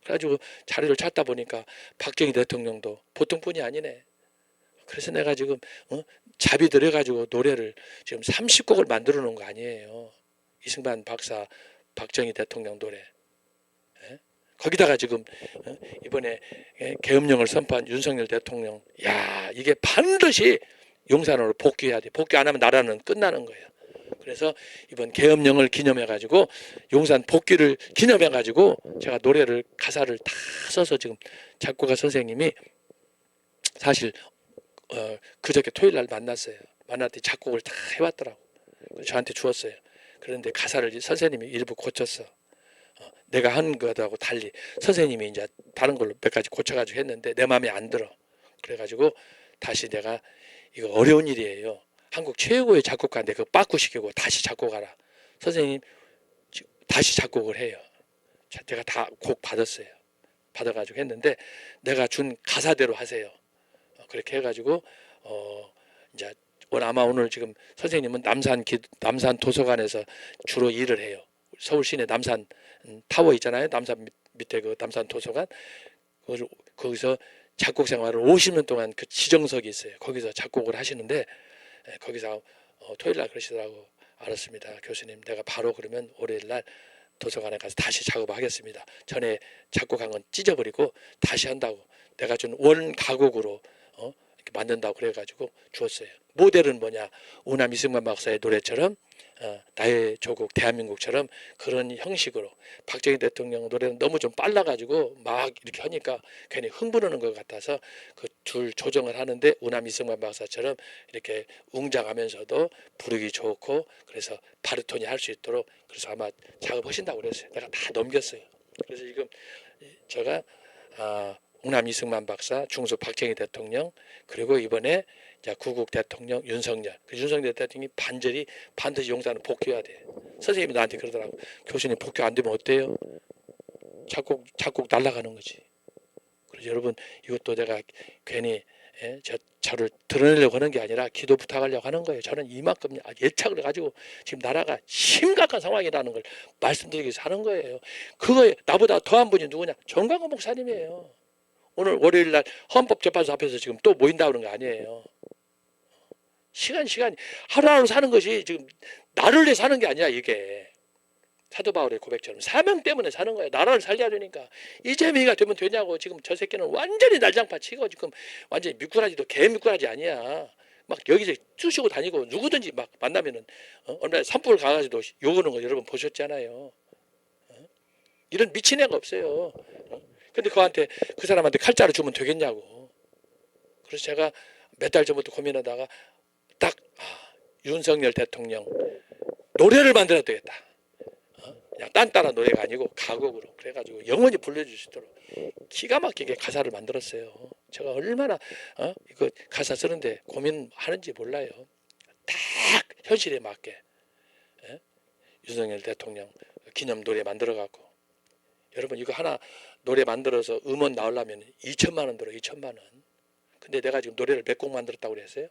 그래가지고 자료를 찾다 보니까 박정희 대통령도 보통 분이 아니네. 그래서 내가 지금 잡이 들여가지고 노래를 지금 30곡을 만들어 놓은 거 아니에요. 이승만 박사 박정희 대통령 노래. 거기다가 지금 이번에 계엄령을 선포한 윤석열 대통령 야 이게 반드시 용산으로 복귀해야 돼. 복귀 안 하면 나라는 끝나는 거예요. 그래서 이번 계엄령을 기념해 가지고 용산 복귀를 기념해 가지고 제가 노래를 가사를 다 써서 지금 작곡가 선생님이 사실 그저께 토요일 날 만났어요. 만났더니 작곡을 다 해왔더라고. 저한테 주었어요. 그런데 가사를 선생님이 일부 고쳤어. 내가 한 것하고 달리 선생님이 이제 다른 걸로 몇 가지 고쳐가지고 했는데 내 마음에 안 들어. 그래가지고 다시 내가 이거 어려운 일이에요. 한국 최고의 작곡가인데 그거 바꾸시키고 다시 작곡하라. 선생님 다시 작곡을 해요. 제가 다 곡 받았어요. 받아가지고 했는데 내가 준 가사대로 하세요. 그렇게 해가지고 이제 아마 오늘 지금 선생님은 남산 도서관에서 주로 일을 해요. 서울 시내 남산 타워 있잖아요. 남산 밑에 그 남산 도서관 거기서 작곡 생활을 50년 동안 그 지정석이 있어요. 거기서 작곡을 하시는데 거기서 토요일 날 그러시더라고. 알았습니다. 교수님 내가 바로 그러면 월요일 날 도서관에 가서 다시 작업하겠습니다. 전에 작곡한 건 찢어버리고 다시 한다고 내가 준 원 가곡으로 이렇게 만든다고 그래가지고 주었어요. 모델은 뭐냐? 우남 이승만 박사의 노래처럼 나의 조국 대한민국처럼 그런 형식으로 박정희 대통령 노래는 너무 좀 빨라가지고 막 이렇게 하니까 괜히 흥분하는 것 같아서 그 줄 조정을 하는데 우남 이승만 박사처럼 이렇게 웅장하면서도 부르기 좋고 그래서 바르톤이 할 수 있도록 그래서 아마 작업하신다고 그랬어요. 내가 다 넘겼어요. 그래서 지금 제가 우남 이승만 박사, 중수 박정희 대통령 그리고 이번에 구국 대통령 윤석열 윤석열 대통령이 반드시 용산을 복귀해야 돼. 선생님이 나한테 그러더라고. 교수님 복귀 안 되면 어때요? 작곡 날아가는 거지. 그래서 여러분 이것도 내가 괜히 저를 드러내려고 하는 게 아니라 기도 부탁하려고 하는 거예요. 저는 이만큼 예착을 해가지고 지금 나라가 심각한 상황이라는 걸 말씀드리기 위해서 하는 거예요. 그거에 나보다 더한 분이 누구냐? 정광훈 목사님이에요. 오늘 월요일 날 헌법재판소 앞에서 지금 또 모인다 그런 거 아니에요. 시간 하루하루 사는 것이 지금 나를 위해 사는 게 아니야. 이게 사도 바울의 고백처럼 사명 때문에 사는 거야. 나라를 살려야 되니까. 이재명이가 되면 되냐고. 지금 저 새끼는 완전히 날장판 치고 지금 완전히 미꾸라지도 개 미꾸라지 아니야. 막 여기저기 쑤시고 다니고 누구든지 막 만나면은 얼마나 산불 가가지고 욕하는 거 여러분 보셨잖아요. 이런 미친 애가 없어요. 근데 그 사람한테 칼자루 주면 되겠냐고. 그래서 제가 몇 달 전부터 고민하다가 딱 윤석열 대통령 노래를 만들어야 되겠다. 그냥 딴따라 노래가 아니고 가곡으로 그래가지고 영원히 불러줄 수 있도록 기가 막히게 가사를 만들었어요. 제가 얼마나 이거 가사 쓰는데 고민하는지 몰라요. 딱 현실에 맞게 윤석열 대통령 기념 노래 만들어갖고 여러분 이거 하나 노래 만들어서 음원 나오려면 2천만 원 들어. 2천만 원. 근데 내가 지금 노래를 몇 곡 만들었다고 그랬어요?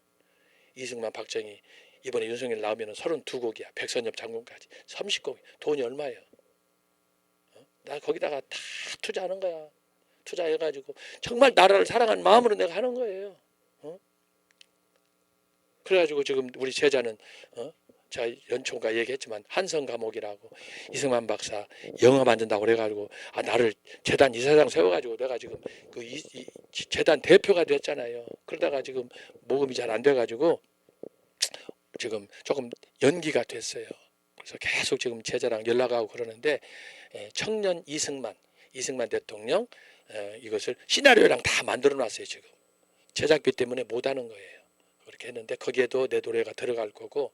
이승만 박정희 이번에 윤석열 나오면 32곡이야. 백선엽 장군까지 30곡. 돈이 얼마예요? 나 거기다가 다 투자하는 거야. 투자해가지고 정말 나라를 사랑하는 마음으로 내가 하는 거예요. 그래가지고 지금 우리 제자는 제가 연초가 얘기했지만 한성 감옥이라고 이승만 박사 영화 만든다고 그래가지고 나를 재단 이사장 세워가지고 내가 지금 이 재단 대표가 됐잖아요. 그러다가 지금 모금이 잘 안 돼가지고 지금 조금 연기가 됐어요. 그래서 계속 지금 제자랑 연락하고 그러는데 청년 이승만 대통령 이것을 시나리오랑 다 만들어 놨어요. 지금 제작비 때문에 못하는 거예요. 그렇게 했는데 거기에도 내 노래가 들어갈 거고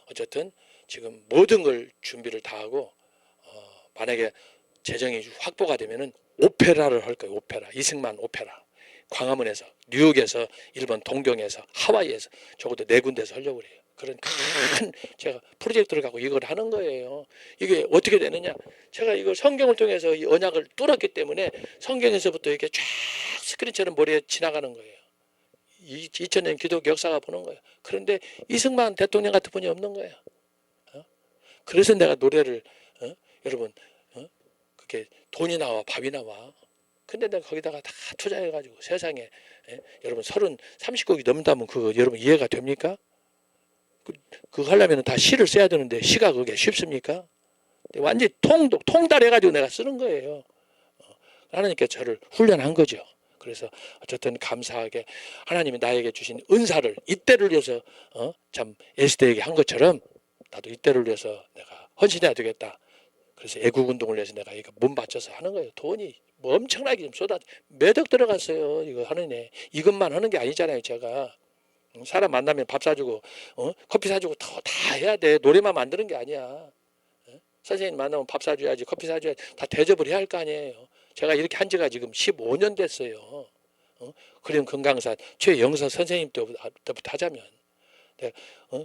어쨌든 지금 모든 걸 준비를 다 하고 만약에 재정이 확보가 되면은 오페라를 할 거예요. 오페라 이승만 오페라 광화문에서 뉴욕에서 일본 동경에서 하와이에서 적어도 4군데에서 하려고 그래요. 그런 큰 제가 프로젝트를 갖고 이걸 하는 거예요. 이게 어떻게 되느냐? 제가 이거 성경을 통해서 이 언약을 뚫었기 때문에 성경에서부터 이렇게 쫙 스크린처럼 머리에 지나가는 거예요. 2000년 기독교 역사가 보는 거예요. 그런데 이승만 대통령 같은 분이 없는 거예요. 그래서 내가 노래를 여러분 그게 돈이 나와 밥이 나와. 근데 내가 거기다가 다 투자해가지고 세상에 여러분 30곡이 넘는다면 그거 여러분 이해가 됩니까? 그거 하려면 다 시를 써야 되는데 시가 그게 쉽습니까? 완전히 통달해가지고 내가 쓰는 거예요. 하나님께 저를 훈련한 거죠. 그래서 어쨌든 감사하게 하나님이 나에게 주신 은사를 이때를 위해서 참 에스더에게 한 것처럼 나도 이때를 위해서 내가 헌신해야 되겠다. 그래서 애국운동을 위해서 내가 이거 몸 바쳐서 하는 거예요. 돈이 뭐 엄청나게 좀 몇 억 들어갔어요. 이거 하느니 이것만 하는 게 아니잖아요. 제가 사람 만나면 밥 사주고 커피 사주고 다 해야 돼. 노래만 만드는 게 아니야. 선생님 만나면 밥 사줘야지, 커피 사줘야지, 다 대접을 해야 할 거 아니에요. 제가 이렇게 한 지가 지금 15년 됐어요. 그림 건강사 최영서 선생님 때부터 하자면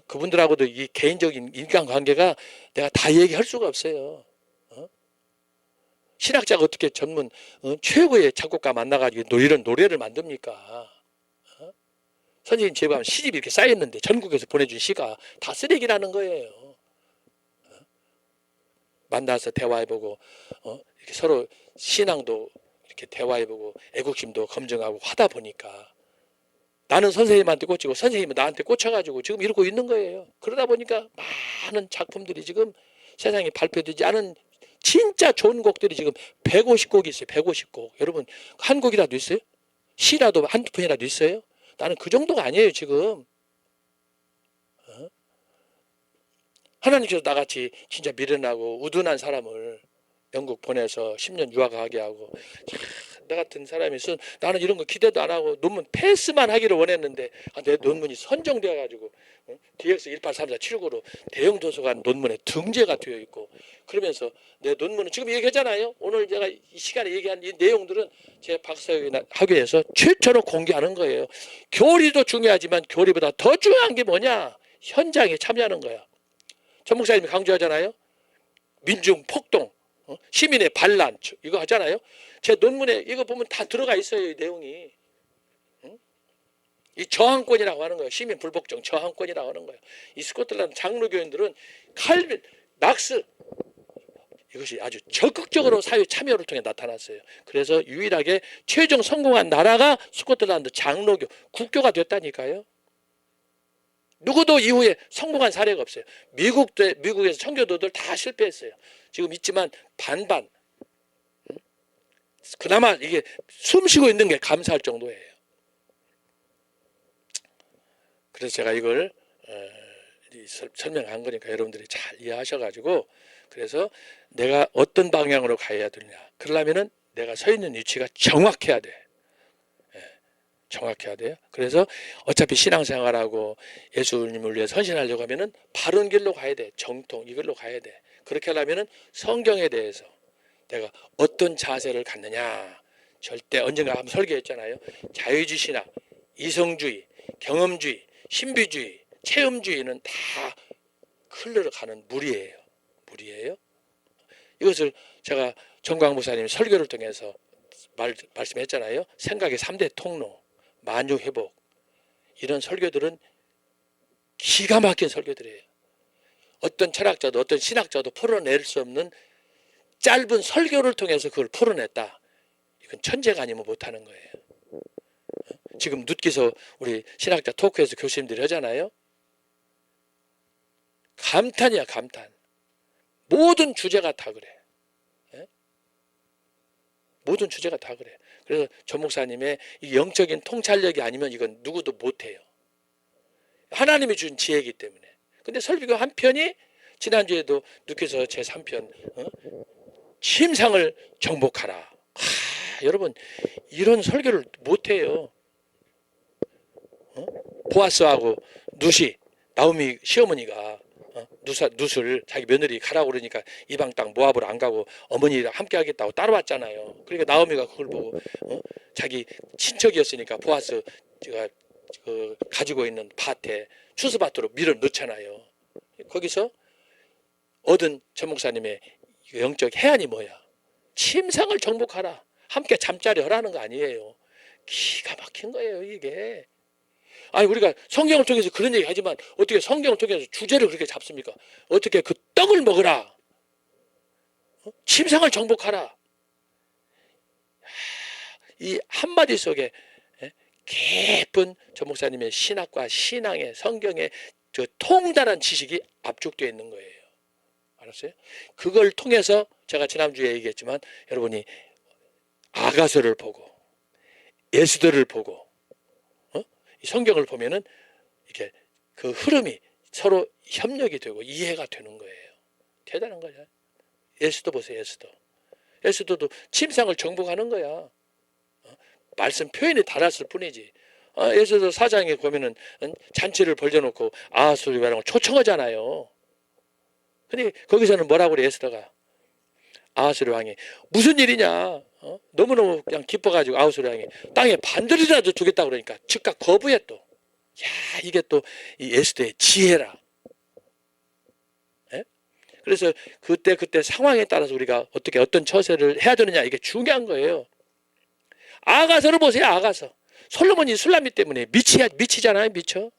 그분들하고도 이 개인적인 인간관계가 내가 다 얘기할 수가 없어요. 신학자가 어떻게 전문 최고의 작곡가 만나가지고 이런 노래를 만듭니까? 선생님 집에 가면 시집이 이렇게 쌓였는데 전국에서 보내준 시가 다 쓰레기라는 거예요. 만나서 대화해보고 이렇게 서로 신앙도 이렇게 대화해보고 애국심도 검증하고 하다 보니까 나는 선생님한테 꽂히고 선생님은 나한테 꽂혀가지고 지금 이러고 있는 거예요. 그러다 보니까 많은 작품들이 지금 세상에 발표되지 않은 진짜 좋은 곡들이 지금 150곡이 있어요. 150곡. 여러분 한 곡이라도 있어요? 시라도 한두 편이라도 있어요? 나는 그 정도가 아니에요 지금. 하나님께서 나같이 진짜 미련하고 우둔한 사람을 영국 보내서 10년 유학하게 하고 나 같은 사람이 쓴 나는 이런 거 기대도 안 하고 논문 패스만 하기를 원했는데 내 논문이 선정되어 가지고 DX 183479로 대형 도서관 논문에 등재가 되어 있고 그러면서 내 논문은 지금 얘기하잖아요. 오늘 제가 이 시간에 얘기한 이 내용들은 제 박사학위에서 최초로 공개하는 거예요. 교리도 중요하지만 교리보다 더 중요한 게 뭐냐? 현장에 참여하는 거야. 전 목사님이 강조하잖아요. 민중 폭동, 시민의 반란 이거 하잖아요. 제 논문에 이거 보면 다 들어가 있어요. 이 내용이. 이 저항권이라고 하는 거예요. 시민 불복종 저항권이라고 하는 거예요. 이 스코틀랜드 장로교인들은 칼빈, 낙스 이것이 아주 적극적으로 사회 참여를 통해 나타났어요. 그래서 유일하게 최종 성공한 나라가 스코틀랜드 장로교 국교가 됐다니까요. 누구도 이후에 성공한 사례가 없어요. 미국에서 청교도들 다 실패했어요. 지금 있지만 반반. 그나마 이게 숨쉬고 있는 게 감사할 정도예요. 그래서 제가 이걸 설명한 거니까 여러분들이 잘 이해하셔가지고 그래서 내가 어떤 방향으로 가야 되느냐. 그러려면은 내가 서 있는 위치가 정확해야 돼. 정확해야 돼요. 그래서 어차피 신앙생활하고 예수님을 위해 헌신하려고 하면은 바른 길로 가야 돼. 정통 이걸로 가야 돼. 그렇게 하려면은 성경에 대해서 내가 어떤 자세를 갖느냐. 절대 언젠가 한번 설계했잖아요. 자유주의 신학, 이성주의, 경험주의, 신비주의, 체험주의는 다 흘러가는 물이에요. 물이에요. 이것을 제가 정광 목사님 설교를 통해서 말씀했잖아요. 생각의 3대 통로, 만유회복 이런 설교들은 기가 막힌 설교들이에요. 어떤 철학자도 어떤 신학자도 풀어낼 수 없는 짧은 설교를 통해서 그걸 풀어냈다. 이건 천재가 아니면 못하는 거예요. 지금 눕기서 우리 신학자 토크에서 교수님들이 하잖아요. 감탄이야 감탄. 모든 주제가 다 그래. 모든 주제가 다 그래. 그래서 전 목사님의 이 영적인 통찰력이 아니면 이건 누구도 못해요. 하나님이 준 지혜이기 때문에. 근데 설교 한 편이 지난주에도 눕기서 제 3편 침상을 정복하라. 여러분 이런 설교를 못해요. 보아스하고 누시 나오미 시어머니가 룻을 자기 며느리 가라고 그러니까 이방 땅 모압으로 안 가고 어머니랑 함께 하겠다고 따라왔잖아요. 그러니까 나오미가 그걸 보고 자기 친척이었으니까 보아스가 가지고 있는 밭에 추수밭으로 밀어 넣잖아요. 거기서 얻은 전 목사님의 영적 해안이 뭐야? 침상을 정복하라. 함께 잠자리 하라는 거 아니에요. 기가 막힌 거예요 이게. 아니 우리가 성경을 통해서 그런 얘기 하지만 어떻게 성경을 통해서 주제를 그렇게 잡습니까? 어떻게 그 떡을 먹으라. 침상을 정복하라. 이 한마디 속에 깊은 전 목사님의 신학과 신앙의 성경의 저 통달한 지식이 압축되어 있는 거예요. 알았어요? 그걸 통해서 제가 지난주에 얘기했지만 여러분이 아가서를 보고 에스더를 보고 이 성경을 보면은 이렇게 그 흐름이 서로 협력이 되고 이해가 되는 거예요. 대단한 거야. 에스더 보세요. 에스더도 침상을 정복하는 거야. 말씀 표현이 달랐을 뿐이지. 에스더 4장에 보면은 잔치를 벌려놓고 아하수르 왕을 초청하잖아요. 근데 거기서는 뭐라고 그래 에스더가? 아하수르 왕이 무슨 일이냐? 너무너무 그냥 기뻐가지고 아하수르 왕이 땅에 반들이라도 주겠다 그러니까 즉각 거부해 또. 야, 이게 또 이 에스더의 지혜라. 예? 그래서 그때 상황에 따라서 우리가 어떻게 어떤 처세를 해야 되느냐 이게 중요한 거예요. 아가서를 보세요. 아가서. 솔로몬이 술람미 때문에 미치잖아요. 미쳐.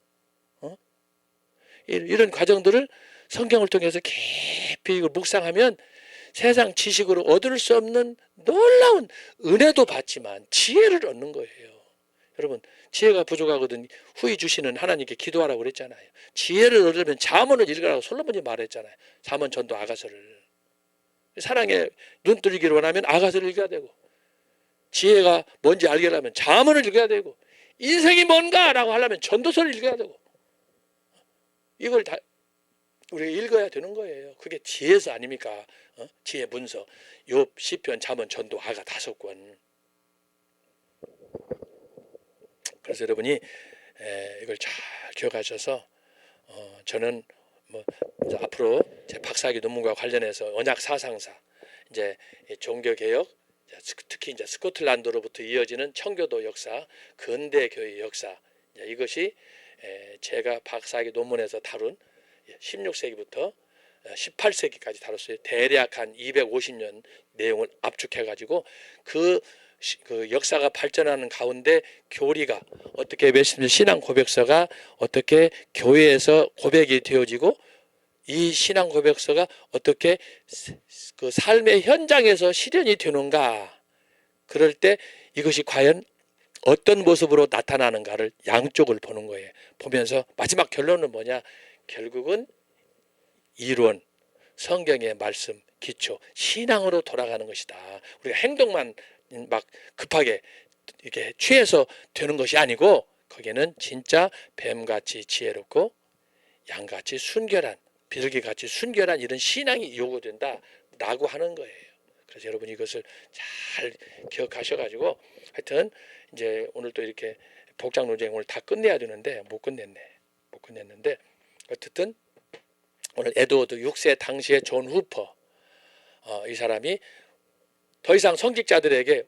이런 과정들을 성경을 통해서 깊이 묵상하면 세상 지식으로 얻을 수 없는 놀라운 은혜도 받지만 지혜를 얻는 거예요. 여러분 지혜가 부족하거든 후히 주시는 하나님께 기도하라고 그랬잖아요. 지혜를 얻으려면 잠언을 읽으라고 솔로몬이 말했잖아요. 잠언 전도 아가서를. 사랑에 눈 뜨기를 원하면 아가서를 읽어야 되고 지혜가 뭔지 알려면 잠언을 읽어야 되고 인생이 뭔가라고 하려면 전도서를 읽어야 되고 이걸 다 우리가 읽어야 되는 거예요. 그게 지혜서 아닙니까? 지혜 문서 욥, 시편, 잠언, 전도, 아가 5권. 그래서 여러분이 이걸 잘 기억하셔서 저는 뭐 이제 앞으로 제 박사학위 논문과 관련해서 언약 사상사 이제 종교개혁 특히 이제 스코틀랜드로부터 이어지는 청교도 역사, 근대 교회 역사 이것이 제가 박사학위 논문에서 다룬 16세기부터 18세기까지 다뤘어요. 대략 한 250년 내용을 압축해가지고 그 역사가 발전하는 가운데 교리가 어떻게 신앙 고백서가 어떻게 교회에서 고백이 되어지고 이 신앙 고백서가 어떻게 그 삶의 현장에서 실현이 되는가 그럴 때 이것이 과연 어떤 모습으로 나타나는가를 양쪽을 보는 거예요. 보면서 마지막 결론은 뭐냐? 결국은 이론, 성경의 말씀, 기초, 신앙으로 돌아가는 것이다. 우리가 행동만 막 급하게 이렇게 취해서 되는 것이 아니고 거기에는 진짜 뱀같이 지혜롭고 양같이 순결한 비둘기같이 순결한 이런 신앙이 요구된다라고 하는 거예요. 그래서 여러분 이것을 잘 기억하셔가지고 하여튼 이제 오늘 또 이렇게 복장 논쟁을 다 끝내야 되는데 못 끝냈는데 어쨌든 오늘 에드워드 6세 당시의 존 후퍼 이 사람이 더 이상 성직자들에게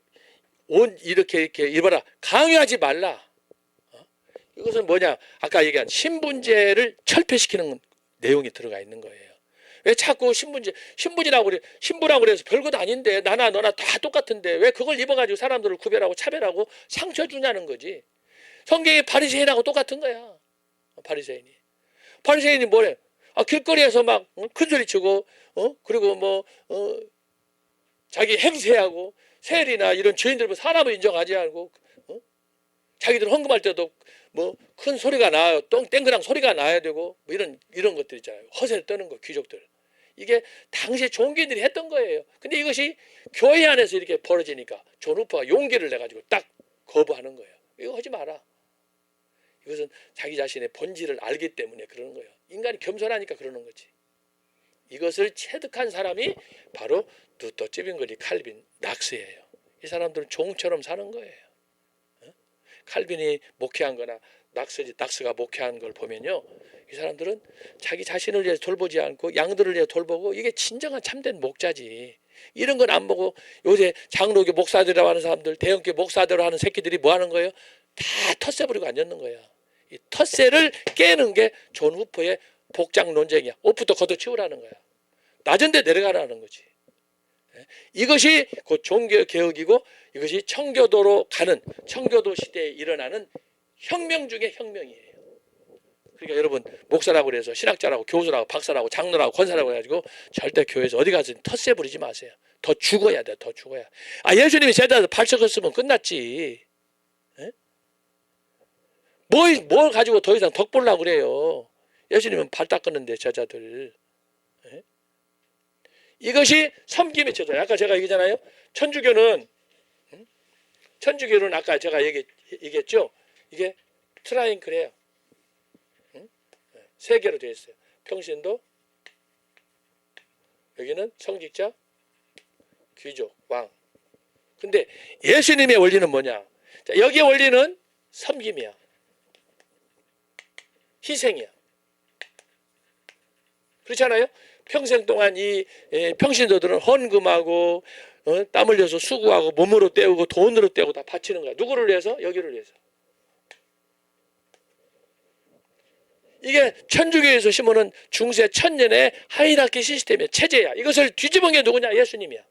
이렇게 이봐라 강요하지 말라. 이것은 뭐냐? 아까 얘기한 신분제를 철폐시키는 내용이 들어가 있는 거예요. 왜 자꾸 신분이라고 그래? 신부라고 그래서 별것도 아닌데 나나 너나 다 똑같은데 왜 그걸 입어가지고 사람들을 구별하고 차별하고 상처 주냐는 거지. 성경의 바리새인하고 똑같은 거야. 바리새인이 뭐래? 길거리에서 막 큰소리치고 그리고 자기 행세하고 세리나 이런 죄인들 사람을 인정하지 않고 자기들 헌금할 때도 큰 소리가 나요. 땡그랑 소리가 나야 되고 이런 것들 있잖아요. 허세를 떠는 거 귀족들. 이게 당시에 종교인들이 했던 거예요. 근데 이것이 교회 안에서 이렇게 벌어지니까 존 후퍼가 용기를 내가지고 딱 거부하는 거예요. 이거 하지 마라. 이것은 자기 자신의 본질을 알기 때문에 그러는 거예요. 인간이 겸손하니까 그러는 거지. 이것을 체득한 사람이 바로 루터, 찌빙글리, 칼빈, 낙스예요. 이 사람들은 종처럼 사는 거예요. 칼빈이 목회한 거나 낙스가 목회한 걸 보면요. 이 사람들은 자기 자신을 위해서 돌보지 않고 양들을 위해서 돌보고 이게 진정한 참된 목자지. 이런 건 안 보고 요새 장로교 목사들이라고 하는 사람들 대형교 목사대로 하는 새끼들이 뭐 하는 거예요? 다 텃세 부리고 앉았는 거야. 이 텃세를 깨는 게 존 후퍼의 복장 논쟁이야. 옷부터 걷어치우라는 거야. 낮은 데 내려가라는 거지. 이것이 곧 종교개혁이고 이것이 청교도로 가는 청교도 시대에 일어나는 혁명 중의 혁명이에요. 그러니까 여러분 목사라고 그래서 신학자라고 교수라고 박사라고 장로라고 권사라고 해가지고 절대 교회에서 어디 가서 텃세 부리지 마세요. 더 죽어야 돼. 더 죽어야. 예수님이 제자들 발 썩었으면 끝났지. 뭘 가지고 더 이상 덕 보려고 그래요. 예수님은 발 닦았는데 제자들. 이것이 섬김의 제자. 아까 제가 얘기했잖아요. 천주교는 아까 제가 얘기했죠. 이게 트라이앵클이에요. 세 개로 되어 있어요. 평신도, 여기는 성직자, 귀족, 왕. 근데 예수님의 원리는 뭐냐? 자, 여기의 원리는 섬김이야. 희생이야. 그렇잖아요? 평생 동안 이 평신도들은 헌금하고 땀 흘려서 수고하고 몸으로 때우고 돈으로 때우고 다 바치는 거야. 누구를 위해서? 여기를 위해서. 이게 천주교에서 심어놓은 중세 천년의 하이라키 시스템의 체제야. 이것을 뒤집은 게 누구냐? 예수님이야.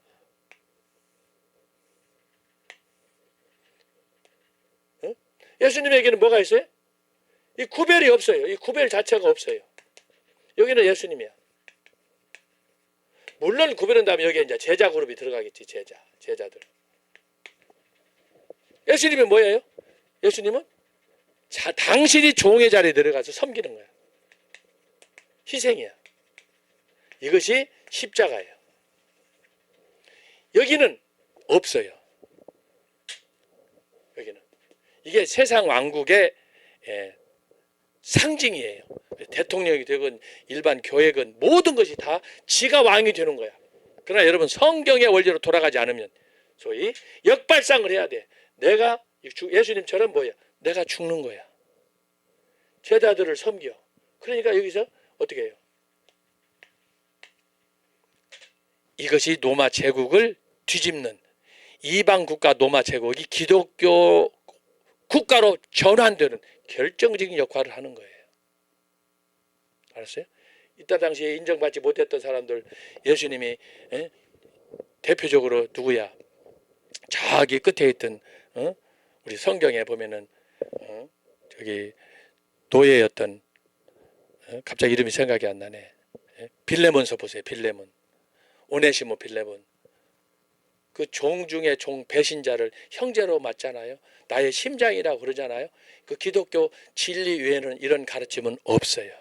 예수님에게는 뭐가 있어요? 이 구별이 없어요. 이 구별 자체가 없어요. 여기는 예수님이야. 물론 구별한 다음에 여기에 이제 제자 그룹이 들어가겠지. 제자들. 예수님이 뭐예요? 예수님은 당신이 종의 자리에 들어가서 섬기는 거야. 희생이야. 이것이 십자가예요. 여기는 없어요. 여기는. 이게 세상 왕국의 상징이에요. 대통령이 되건 일반 교회건 모든 것이 다 지가 왕이 되는 거야. 그러나 여러분 성경의 원리로 돌아가지 않으면 소위 역발상을 해야 돼. 내가 예수님처럼 뭐야? 내가 죽는 거야. 제자들을 섬겨. 그러니까 여기서 어떻게 해요? 이것이 로마 제국을 뒤집는 이방 국가 로마 제국이 기독교 국가로 전환되는 결정적인 역할을 하는 거예요. 알았어요? 이때 당시에 인정받지 못했던 사람들 예수님이 대표적으로 누구야? 저기 끝에 있던 우리 성경에 보면은 저기 노예였던 갑자기 이름이 생각이 안 나네. 빌레몬서 보세요. 빌레몬. 오네시모 빌레몬. 그 종 중에 종 배신자를 형제로 맞잖아요. 나의 심장이라고 그러잖아요. 그 기독교 진리 외에는 이런 가르침은 없어요.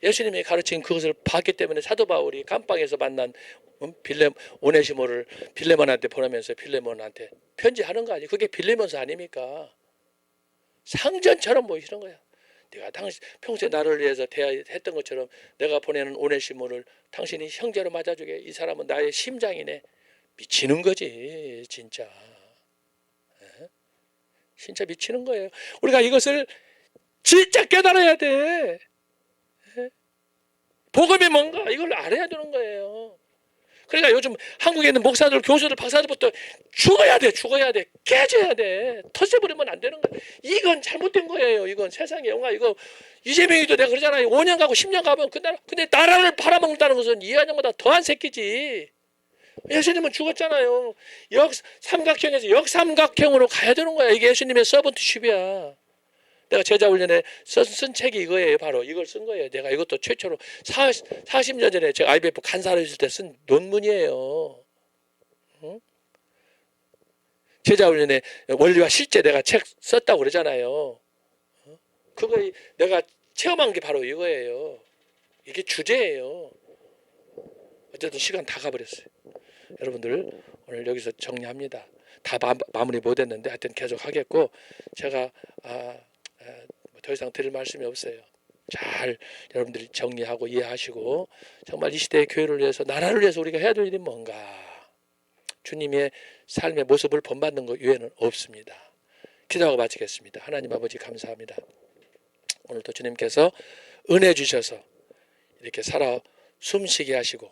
예수님이 가르친 그것을 봤기 때문에 사도 바울이 감방에서 만난 오네시모를 빌레몬한테 보내면서 빌레몬한테 편지하는 거 아니에요. 그게 빌레몬서 아닙니까? 상전처럼 보이시는 거야. 내가 평소에 나를 위해서 대했던 것처럼 내가 보내는 오네시모를 당신이 형제로 맞아주게. 이 사람은 나의 심장이네. 미치는 거지 진짜. 진짜 미치는 거예요. 우리가 이것을 진짜 깨달아야 돼. 복음이 뭔가 이걸 알아야 되는 거예요. 그러니까 요즘 한국에 있는 목사들, 교수들, 박사들부터 죽어야 돼. 깨져야 돼. 터져버리면 안 되는 거예요. 이건 잘못된 거예요. 이건 세상의 영화. 이거 이재명이도 내가 그러잖아요. 5년 가고 10년 가면 근데 나라를 팔아먹는다는 것은 이한영보다 더한 새끼지. 예수님은 죽었잖아요. 삼각형에서 역삼각형으로 가야 되는 거야. 이게 예수님의 서번트십이야. 내가 제자 훈련에 쓴 책이 이거예요. 바로 이걸 쓴 거예요. 내가 이것도 최초로 40년 전에 제가 IBF 간사로 있을 때 쓴 논문이에요. 응? 제자 훈련의 원리와 실제 내가 책 썼다고 그러잖아요. 그거 내가 체험한 게 바로 이거예요. 이게 주제예요. 어쨌든 시간 다 가버렸어요. 여러분들 오늘 여기서 정리합니다. 다 마무리 못했는데 하여튼 계속 하겠고 제가 더 이상 드릴 말씀이 없어요. 잘 여러분들이 정리하고 이해하시고 정말 이 시대의 교회를 위해서 나라를 위해서 우리가 해야 될 일이 뭔가 주님의 삶의 모습을 본받는 것 외에는 없습니다. 기도하고 마치겠습니다. 하나님 아버지 감사합니다. 오늘도 주님께서 은혜 주셔서 이렇게 살아 숨쉬게 하시고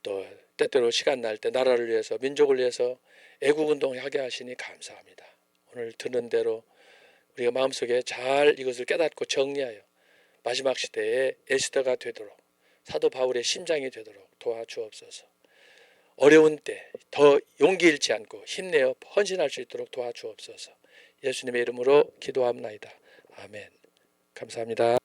또 때때로 시간 날 때 나라를 위해서 민족을 위해서 애국운동하게 하시니 감사합니다. 오늘 듣는 대로 우리가 마음속에 잘 이것을 깨닫고 정리하여 마지막 시대에 에스더가 되도록 사도 바울의 심장이 되도록 도와주옵소서. 어려운 때 더 용기 잃지 않고 힘내어 헌신할 수 있도록 도와주옵소서. 예수님의 이름으로 기도합나이다. 아멘. 감사합니다.